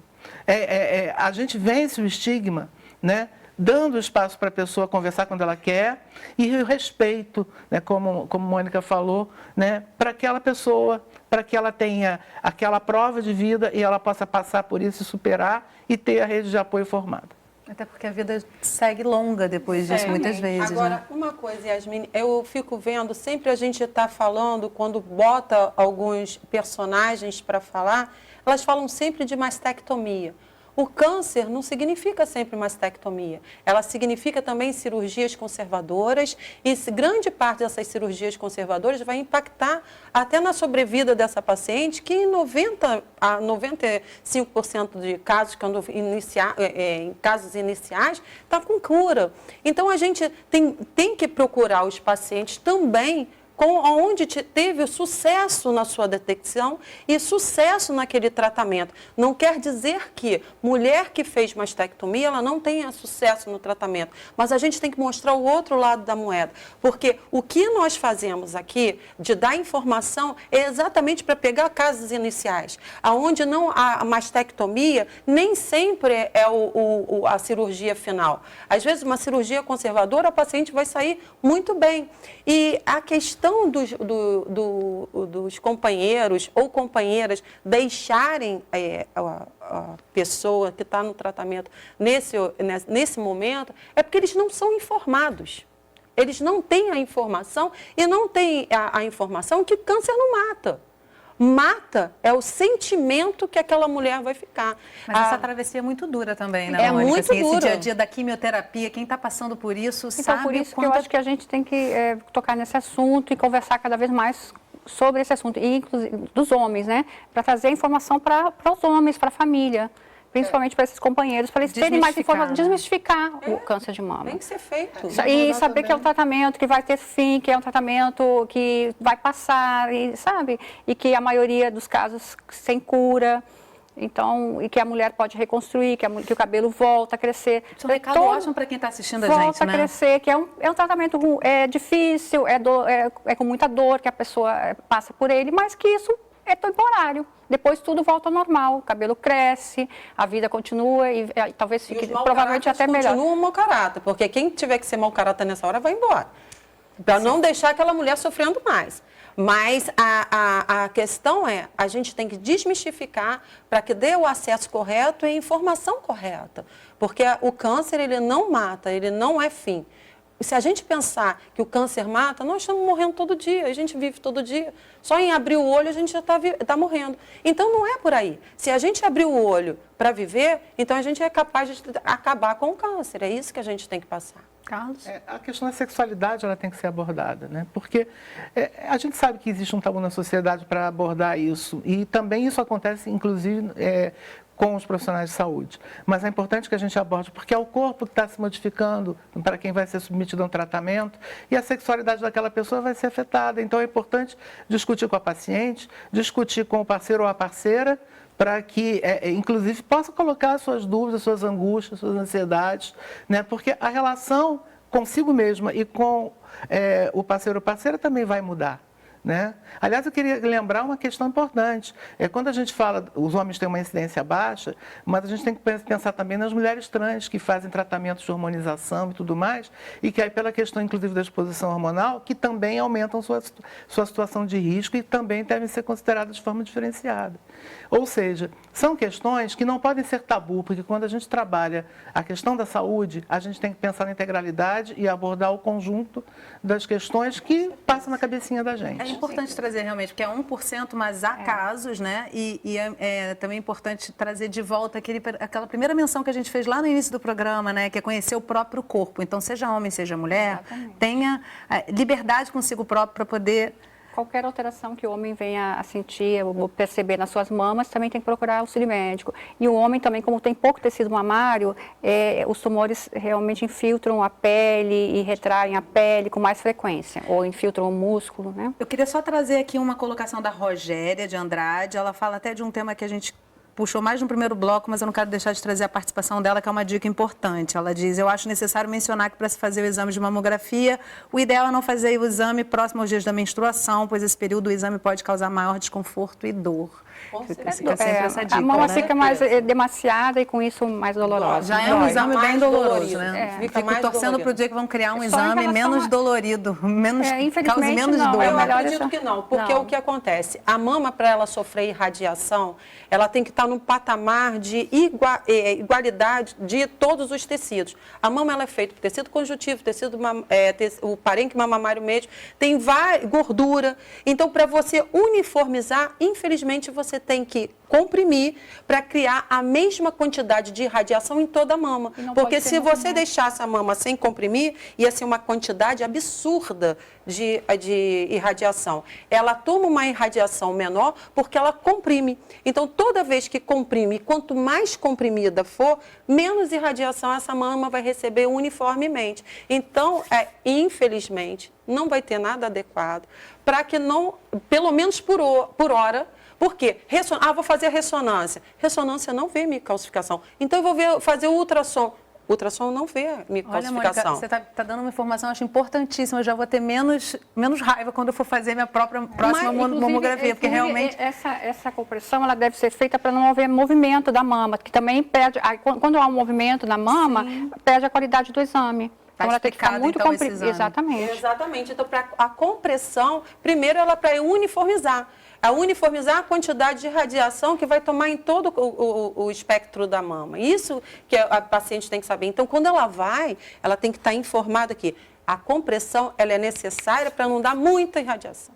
A gente vence o estigma, né, dando espaço para a pessoa conversar quando ela quer e o respeito, né, como Mônica falou, né, para aquela pessoa, para que ela tenha aquela prova de vida e ela possa passar por isso e superar e ter a rede de apoio formada. Até porque a vida segue longa depois disso, muitas vezes. Agora, né? Uma coisa, Yasmine, eu fico vendo, sempre a gente está falando, quando bota alguns personagens para falar, elas falam sempre de mastectomia. o câncer não significa sempre mastectomia. Ela significa também cirurgias conservadoras e grande parte dessas cirurgias conservadoras vai impactar até na sobrevida dessa paciente, que em 90 a 95% de casos, quando em casos iniciais, está com cura. Então, a gente tem que procurar os pacientes também onde teve o sucesso na sua detecção e sucesso naquele tratamento. Não quer dizer que mulher que fez mastectomia, ela não tenha sucesso no tratamento, mas a gente tem que mostrar o outro lado da moeda, porque o que nós fazemos aqui, de dar informação, é exatamente para pegar casos iniciais, aonde não a mastectomia nem sempre é a cirurgia final. Às vezes, uma cirurgia conservadora, a paciente vai sair muito bem. E a questão dos companheiros ou companheiras deixarem a pessoa que está no tratamento nesse momento é porque eles não são informados. Eles não têm a informação e não têm a informação que câncer não mata. Mata é o sentimento que aquela mulher vai ficar. Mas essa travessia é muito dura também, né, É Mônica? muito assim, dura. Esse dia a dia da quimioterapia, quem está passando por isso Então, sabe por isso quanto... que eu acho que a gente tem que tocar nesse assunto e conversar cada vez mais sobre esse assunto, e inclusive dos homens, né? Para trazer informação para os homens, para a família. Principalmente para esses companheiros, para eles terem mais informação, desmistificar o câncer de mama. Tem que ser feito. E saber que é um tratamento que vai ter fim, que é um tratamento que vai passar, e, sabe? E que a maioria dos casos sem cura. Então, e que a mulher pode reconstruir, que o cabelo volta a crescer. Isso é um recado ótimo para quem está assistindo a gente, volta a crescer, que é um tratamento difícil, é com muita dor que a pessoa passa por ele, mas que isso é temporário. Depois tudo volta ao normal, o cabelo cresce, a vida continua e talvez fique provavelmente até melhor. Continua um mau caráter, porque quem tiver que ser mau caráter nessa hora vai embora. Para não deixar aquela mulher sofrendo mais. Mas a questão é, a gente tem que desmistificar para que dê o acesso correto e a informação correta. Porque o câncer, ele não mata, ele não é fim. Se a gente pensar que o câncer mata, nós estamos morrendo todo dia, a gente vive todo dia. Só em abrir o olho a gente já está morrendo. Então não é por aí. Se a gente abrir o olho para viver, então a gente é capaz de acabar com o câncer. É isso que a gente tem que passar. Carlos? A questão da sexualidade ela tem que ser abordada, né? Porque a gente sabe que existe um tabu na sociedade para abordar isso. E também isso acontece, inclusive, com os profissionais de saúde. Mas é importante que a gente aborde, porque é o corpo que está se modificando para quem vai ser submetido a um tratamento e a sexualidade daquela pessoa vai ser afetada. Então é importante discutir com a paciente, discutir com o parceiro ou a parceira, para que, inclusive, possa colocar suas dúvidas, suas angústias, suas ansiedades, né? Porque a relação consigo mesma e com o parceiro ou parceira também vai mudar. Né? Aliás, eu queria lembrar uma questão importante. Quando a gente fala, os homens têm uma incidência baixa, mas a gente tem que pensar também nas mulheres trans que fazem tratamentos de hormonização e tudo mais, e que aí pela questão, inclusive, da exposição hormonal, que também aumentam sua situação de risco e também devem ser consideradas de forma diferenciada. Ou seja, são questões que não podem ser tabu, porque quando a gente trabalha a questão da saúde, a gente tem que pensar na integralidade e abordar o conjunto das questões que passam na cabecinha da gente. É importante trazer realmente, porque é 1%, mas há casos, né? E é também importante trazer de volta aquela primeira menção que a gente fez lá no início do programa, né? Que é conhecer o próprio corpo. Então, seja homem, seja mulher, tenha liberdade consigo próprio para poder... Qualquer alteração que o homem venha a sentir ou perceber nas suas mamas, também tem que procurar auxílio médico. E o homem também, como tem pouco tecido mamário, os tumores realmente infiltram a pele e retraem a pele com mais frequência, ou infiltram o músculo, né? Eu queria só trazer aqui uma colocação da Rogéria de Andrade. Ela fala até de um tema que a gente puxou mais no primeiro bloco, mas eu não quero deixar de trazer a participação dela, que é uma dica importante. Ela diz, eu acho necessário mencionar que para se fazer o exame de mamografia, o ideal é não fazer o exame próximo aos dias da menstruação, pois esse período o exame pode causar maior desconforto e dor. Fica sempre essa dica, a mama né? fica mais demasiada e com isso mais dolorosa. Já é um exame bem doloroso, né? Fica Fico torcendo para o dia que vão criar um Só exame menos dolorido, cause menos não, dor. Eu acredito que não, porque o que acontece? A mama, para ela sofrer irradiação, ela tem que estar num patamar de igualdade de todos os tecidos. A mama ela é feita por tecido conjuntivo, o parênquima mamário médio, tem gordura. Então, para você uniformizar, infelizmente, você você tem que comprimir para criar a mesma quantidade de irradiação em toda a mama. Porque se você deixasse a mama sem comprimir, ia ser uma quantidade absurda de irradiação. Ela toma uma irradiação menor porque ela comprime. Então, toda vez que comprime, quanto mais comprimida for, menos irradiação essa mama vai receber uniformemente. Então, infelizmente, não vai ter nada adequado para que não, pelo menos por hora. Por quê? Vou fazer a ressonância. Ressonância não vê micocalcificação. Então, eu vou fazer o ultrassom. Ultrassom não vê micocalcificação. Olha, Mônica, você está dando uma informação, acho importantíssima. Eu já vou ter menos raiva quando eu for fazer minha próxima mamografia, porque realmente... Essa compressão, ela deve ser feita para não haver movimento da mama, que também perde... Quando há um movimento na mama, perde a qualidade do exame. Então, ela tem que ficar muito comprimida. Exatamente. Então, a compressão, primeiro, ela é para uniformizar. Uniformizar a quantidade de radiação que vai tomar em todo o espectro da mama. Isso que a paciente tem que saber. Então, quando ela tem que estar informada que a compressão ela é necessária para não dar muita irradiação.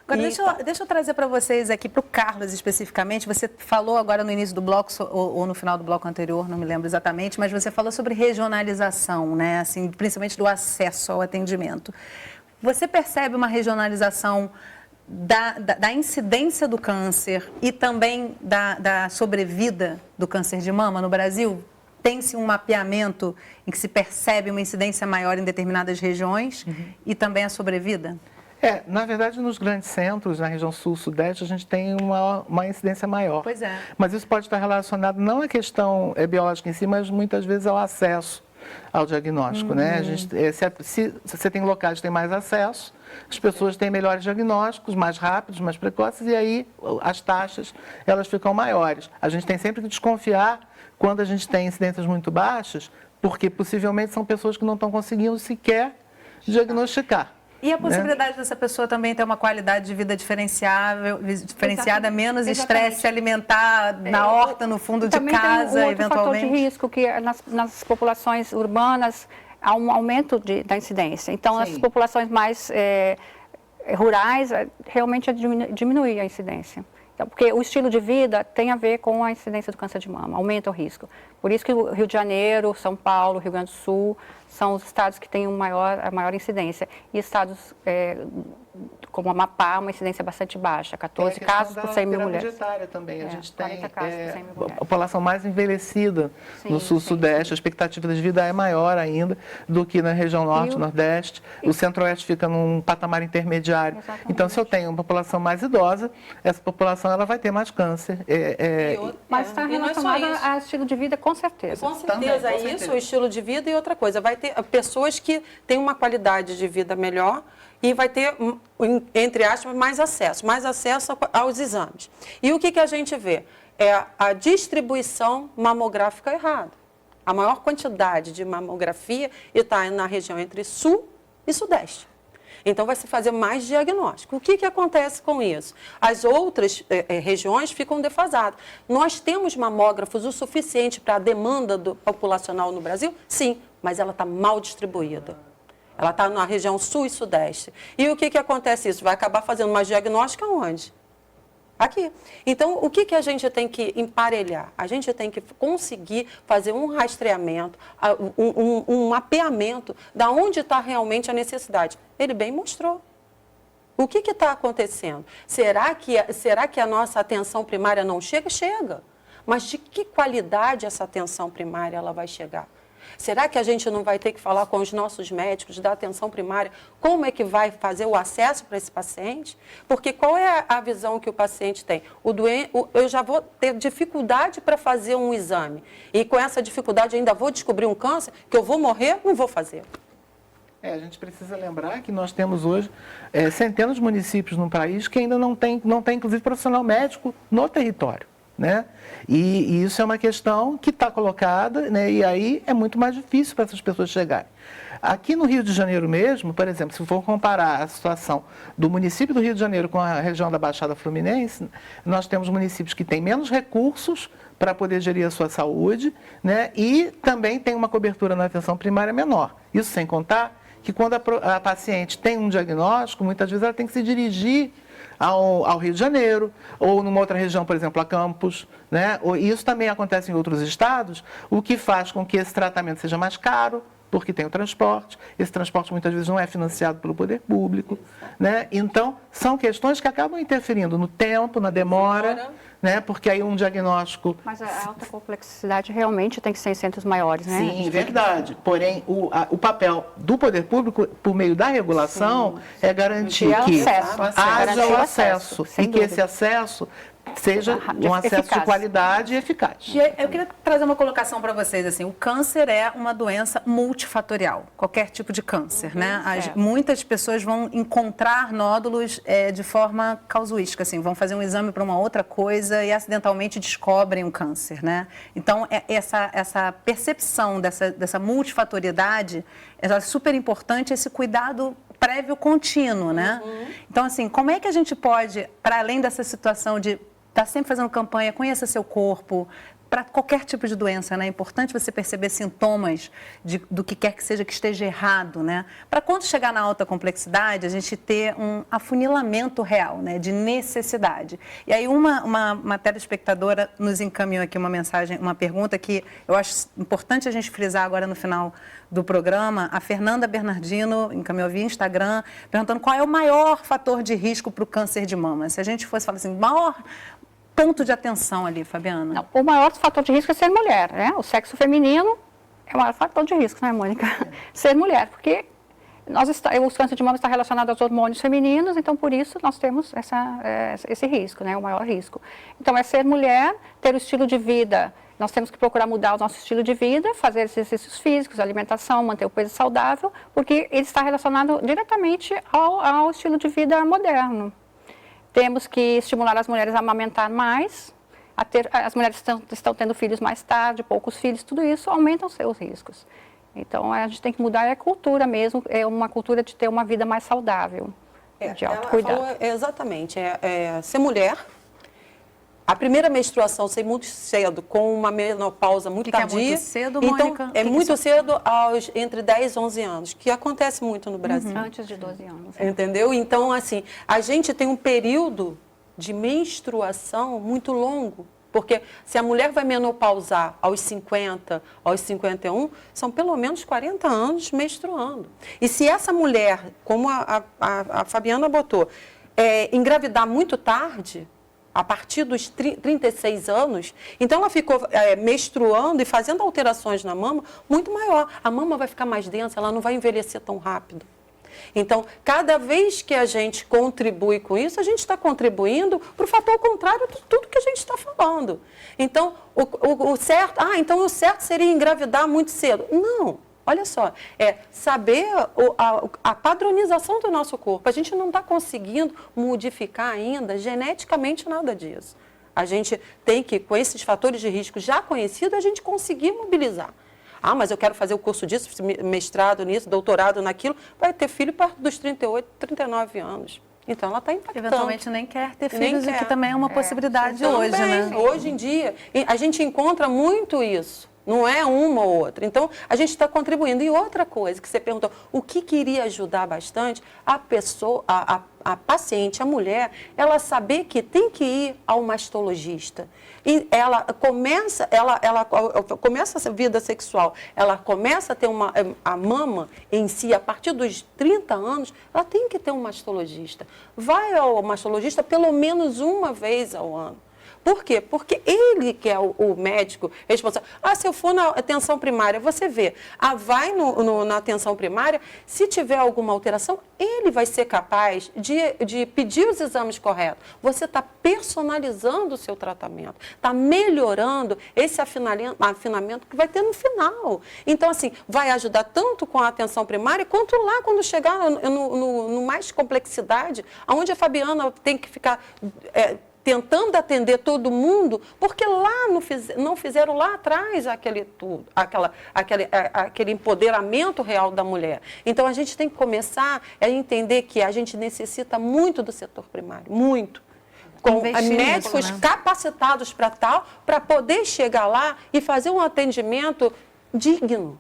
Agora, deixa eu trazer para vocês aqui, para o Carlos especificamente, você falou agora no início do bloco, ou no final do bloco anterior, não me lembro exatamente, mas você falou sobre regionalização, né? Assim, principalmente do acesso ao atendimento. Você percebe uma regionalização da incidência do câncer e também da sobrevida do câncer de mama no Brasil? Tem-se um mapeamento em que se percebe uma incidência maior em determinadas regiões e também a sobrevida? Na verdade, nos grandes centros, na região sul-sudeste, a gente tem uma incidência maior. Pois é. Mas isso pode estar relacionado não à questão biológica em si, mas muitas vezes ao acesso ao diagnóstico, né? Se você tem locais que têm mais acesso, as pessoas têm melhores diagnósticos, mais rápidos, mais precoces, e aí as taxas elas ficam maiores. A gente tem sempre que desconfiar quando a gente tem incidências muito baixas, porque possivelmente são pessoas que não estão conseguindo sequer diagnosticar. E a possibilidade dessa pessoa também ter uma qualidade de vida diferenciada, menos estresse alimentar na horta, no fundo de casa, tem eventualmente? Fator de risco, que nas populações urbanas há um aumento da incidência. Então, nas populações mais rurais, realmente diminui a incidência. Então, porque o estilo de vida tem a ver com a incidência do câncer de mama, aumenta o risco. Por isso que o Rio de Janeiro, São Paulo, Rio Grande do Sul são os estados que têm a maior incidência. E estados como Amapá, uma incidência bastante baixa, 14 casos por 100 mil mulheres. Etária também. A gente tem a população mais envelhecida no sul-sudeste, a expectativa de vida é maior ainda do que na região norte, nordeste. O centro-oeste fica num patamar intermediário. Exatamente. Então, se eu tenho uma população mais idosa, essa população ela vai ter mais câncer. Mas está relacionado ao estilo de vida, com certeza. Com certeza, isso, o estilo de vida e outra coisa. Vai ter pessoas que têm uma qualidade de vida melhor e vai ter, entre aspas, mais acesso aos exames. E o que a gente vê? É a distribuição mamográfica errada. A maior quantidade de mamografia está na região entre sul e sudeste. Então, vai se fazer mais diagnóstico. O que acontece com isso? As outras regiões ficam defasadas. Nós temos mamógrafos o suficiente para a demanda populacional no Brasil? Sim, mas ela está mal distribuída. Ela está na região sul e sudeste. E o que acontece isso? Vai acabar fazendo mais diagnóstico aonde? Aqui. Então, o que a gente tem que emparelhar? A gente tem que conseguir fazer um rastreamento, um mapeamento da onde está realmente a necessidade. Ele bem mostrou. O que está acontecendo? Será que a nossa atenção primária não chega? Chega. Mas de que qualidade essa atenção primária ela vai chegar? Será que a gente não vai ter que falar com os nossos médicos da atenção primária como é que vai fazer o acesso para esse paciente? Porque qual é a visão que o paciente tem? Eu já vou ter dificuldade para fazer um exame e com essa dificuldade ainda vou descobrir um câncer que eu vou morrer, não vou fazer. A gente precisa lembrar que nós temos hoje centenas de municípios no país que ainda não tem inclusive profissional médico no território. Né? E isso é uma questão que está colocada, né? E aí é muito mais difícil para essas pessoas chegarem. Aqui no Rio de Janeiro mesmo, por exemplo, se for comparar a situação do município do Rio de Janeiro com a região da Baixada Fluminense, nós temos municípios que têm menos recursos para poder gerir a sua saúde, né? E também tem uma cobertura na atenção primária menor. Isso sem contar que quando a paciente tem um diagnóstico, muitas vezes ela tem que se dirigir ao Rio de Janeiro, ou numa outra região, por exemplo, a Campos, né? Isso também acontece em outros estados, o que faz com que esse tratamento seja mais caro, porque tem o transporte. Esse transporte muitas vezes não é financiado pelo poder público, né? Então, são questões que acabam interferindo no tempo, na demora, né? Porque aí um diagnóstico... Mas a alta complexidade realmente tem que ser em centros maiores, né? Sim, verdade. Porém, o papel do poder público, por meio da regulação, é garantir que haja o acesso e que esse acesso seja um acesso de qualidade e eficaz. E eu queria trazer uma colocação para vocês, assim, o câncer é uma doença multifatorial, qualquer tipo de câncer, né? Muitas pessoas vão encontrar nódulos de forma casuística, assim, vão fazer um exame para uma outra coisa e acidentalmente descobrem um câncer, né? Então, essa percepção dessa multifatoriedade é super importante, esse cuidado prévio contínuo, né? Então, assim, como é que a gente pode, para além dessa situação de estar sempre fazendo campanha, conheça seu corpo, para qualquer tipo de doença, né? É importante você perceber sintomas do que quer que seja que esteja errado, né? Para quando chegar na alta complexidade, a gente ter um afunilamento real, né? De necessidade. E aí uma telespectadora nos encaminhou aqui uma mensagem, uma pergunta que eu acho importante a gente frisar agora no final do programa. A Fernanda Bernardino encaminhou via Instagram, perguntando qual é o maior fator de risco para o câncer de mama. Se a gente fosse falar assim, maior ponto de atenção ali, Fabiana? Não, o maior fator de risco é ser mulher, né? O sexo feminino é o maior fator de risco, né, Mônica? Ser mulher, porque o câncer de mama está relacionado aos hormônios femininos, então por isso nós temos esse risco, né? O maior risco. Então é ser mulher, ter o estilo de vida. Nós temos que procurar mudar o nosso estilo de vida, fazer exercícios físicos, alimentação, manter o peso saudável, porque ele está relacionado diretamente ao estilo de vida moderno. Temos que estimular as mulheres a amamentar mais, as mulheres estão tendo filhos mais tarde, poucos filhos, tudo isso aumenta os seus riscos. Então, a gente tem que mudar a cultura mesmo, é uma cultura de ter uma vida mais saudável, de autocuidado. Exatamente, ser mulher, a primeira menstruação ser muito cedo, com uma menopausa muito tardia. É muito cedo, então, Mônica? É muito cedo entre 10 e 11 anos, que acontece muito no Brasil. Antes de 12 anos. Entendeu? Então, assim, a gente tem um período de menstruação muito longo, porque se a mulher vai menopausar aos 50, aos 51, são pelo menos 40 anos menstruando. E se essa mulher, como a Fabiana botou, engravidar muito tarde, a partir dos 36 anos, então ela ficou menstruando e fazendo alterações na mama muito maior. A mama vai ficar mais densa, ela não vai envelhecer tão rápido. Então, cada vez que a gente contribui com isso, a gente está contribuindo para o fator contrário de tudo que a gente está falando. Então, o certo seria engravidar muito cedo. Não. Olha só, saber a padronização do nosso corpo. A gente não está conseguindo modificar ainda geneticamente nada disso. A gente tem que, com esses fatores de risco já conhecidos, a gente conseguir mobilizar. Ah, mas eu quero fazer o curso disso, mestrado nisso, doutorado naquilo. Vai ter filho perto dos 38, 39 anos. Então, ela está impactando. Eventualmente nem quer ter filhos, o que também é uma possibilidade hoje, né? Hoje em dia, a gente encontra muito isso. Não é uma ou outra. Então, a gente está contribuindo. E outra coisa que você perguntou, o que iria ajudar bastante a pessoa, a paciente, a mulher, ela saber que tem que ir ao mastologista. E ela começa essa vida sexual, ela começa a ter a mama em si, a partir dos 30 anos, ela tem que ter um mastologista. Vai ao mastologista pelo menos uma vez ao ano. Por quê? Porque ele que é o médico responsável. Se eu for na atenção primária, você vê, vai na atenção primária, se tiver alguma alteração, ele vai ser capaz de pedir os exames corretos. Você está personalizando o seu tratamento, está melhorando esse afinamento que vai ter no final. Então, assim, vai ajudar tanto com a atenção primária, quanto lá quando chegar no mais complexidade, onde a Fabiana tem que ficar... tentando atender todo mundo, porque lá não fizeram lá atrás aquele empoderamento real da mulher. Então, a gente tem que começar a entender que a gente necessita muito do setor primário, muito. Com médicos capacitados para poder chegar lá e fazer um atendimento digno.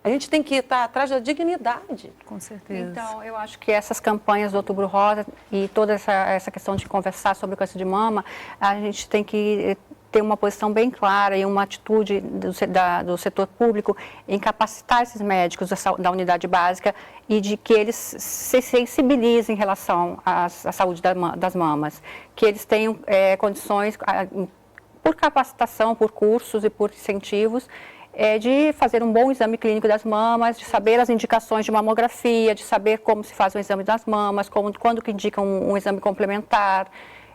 A gente tem que estar atrás da dignidade. Com certeza. Então, eu acho que essas campanhas do Outubro Rosa e toda essa questão de conversar sobre o câncer de mama, a gente tem que ter uma posição bem clara e uma atitude do setor público em capacitar esses médicos da unidade básica e de que eles se sensibilizem em relação à saúde das mamas, que eles tenham condições, por capacitação, por cursos e por incentivos, de fazer um bom exame clínico das mamas, de saber as indicações de mamografia, de saber como se faz o exame das mamas, quando que indica um exame complementar,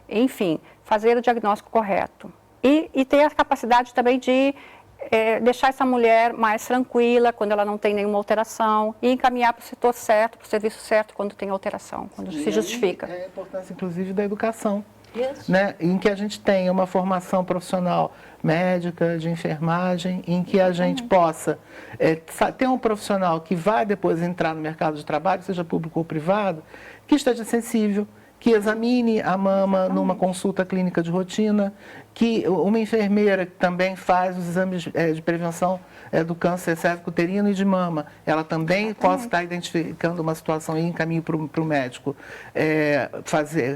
enfim, fazer o diagnóstico correto. E ter a capacidade também de deixar essa mulher mais tranquila quando ela não tem nenhuma alteração e encaminhar para o setor certo, para o serviço certo quando tem alteração, quando se justifica. É a importância, inclusive, da educação, né? Em que a gente tenha uma formação profissional médica, de enfermagem, em que a gente possa ter um profissional que vai depois entrar no mercado de trabalho, seja público ou privado, que esteja sensível, que examine a mama numa consulta clínica de rotina, que uma enfermeira que também faz os exames de prevenção do câncer cervicuterino e de mama, ela também possa estar identificando uma situação e encaminho para o médico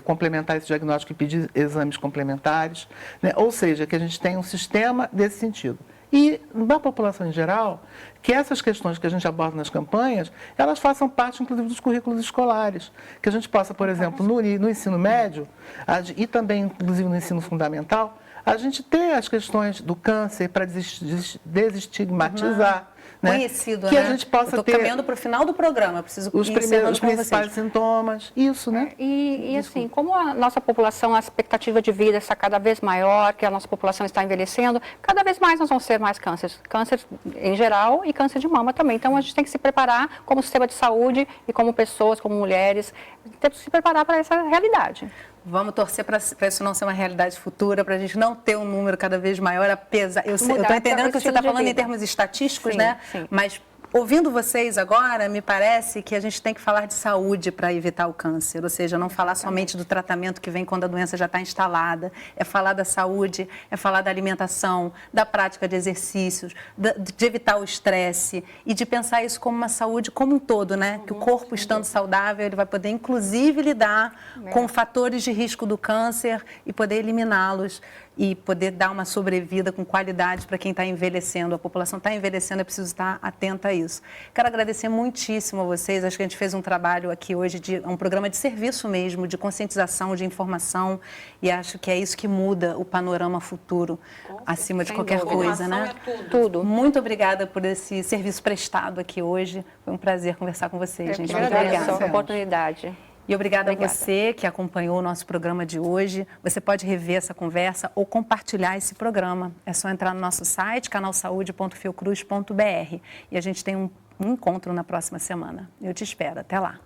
complementar esse diagnóstico e pedir exames complementares, né? Ou seja, que a gente tenha um sistema desse sentido. E, na população em geral, que essas questões que a gente aborda nas campanhas, elas façam parte, inclusive, dos currículos escolares. Que a gente possa, por exemplo, no ensino médio, e também, inclusive, no ensino fundamental, a gente ter as questões do câncer para desestigmatizar. Né? Conhecido, que né? a gente possa ter caminhando para o final do programa, eu preciso os principais sintomas, isso, né? E assim, como a nossa população, a expectativa de vida está cada vez maior, que a nossa população está envelhecendo, cada vez mais nós vamos ter mais cânceres. Câncer em geral e câncer de mama também. Então, a gente tem que se preparar como sistema de saúde e como pessoas, como mulheres, temos que se preparar para essa realidade. Vamos torcer para isso não ser uma realidade futura, para a gente não ter um número cada vez maior, apesar... Eu estou entendendo que você está falando em termos estatísticos, sim, né? Sim. Mas ouvindo vocês agora, me parece que a gente tem que falar de saúde para evitar o câncer, ou seja, não falar somente do tratamento que vem quando a doença já está instalada, é falar da saúde, é falar da alimentação, da prática de exercícios, de evitar o estresse e de pensar isso como uma saúde como um todo, né? Que o corpo estando saudável, ele vai poder inclusive lidar com fatores de risco do câncer e poder eliminá-los e poder dar uma sobrevida com qualidade para quem está envelhecendo. A população está envelhecendo, é preciso estar atenta a isso. Quero agradecer muitíssimo a vocês. Acho que a gente fez um trabalho aqui hoje, um programa de serviço mesmo, de conscientização, de informação, e acho que é isso que muda o panorama futuro, acima de qualquer coisa, né? Tudo. Muito obrigada por esse serviço prestado aqui hoje. Foi um prazer conversar com vocês, gente. Muito obrigada pela oportunidade. E obrigada a você que acompanhou o nosso programa de hoje. Você pode rever essa conversa ou compartilhar esse programa. É só entrar no nosso site, canalsaude.fiocruz.br. E a gente tem um encontro na próxima semana. Eu te espero. Até lá.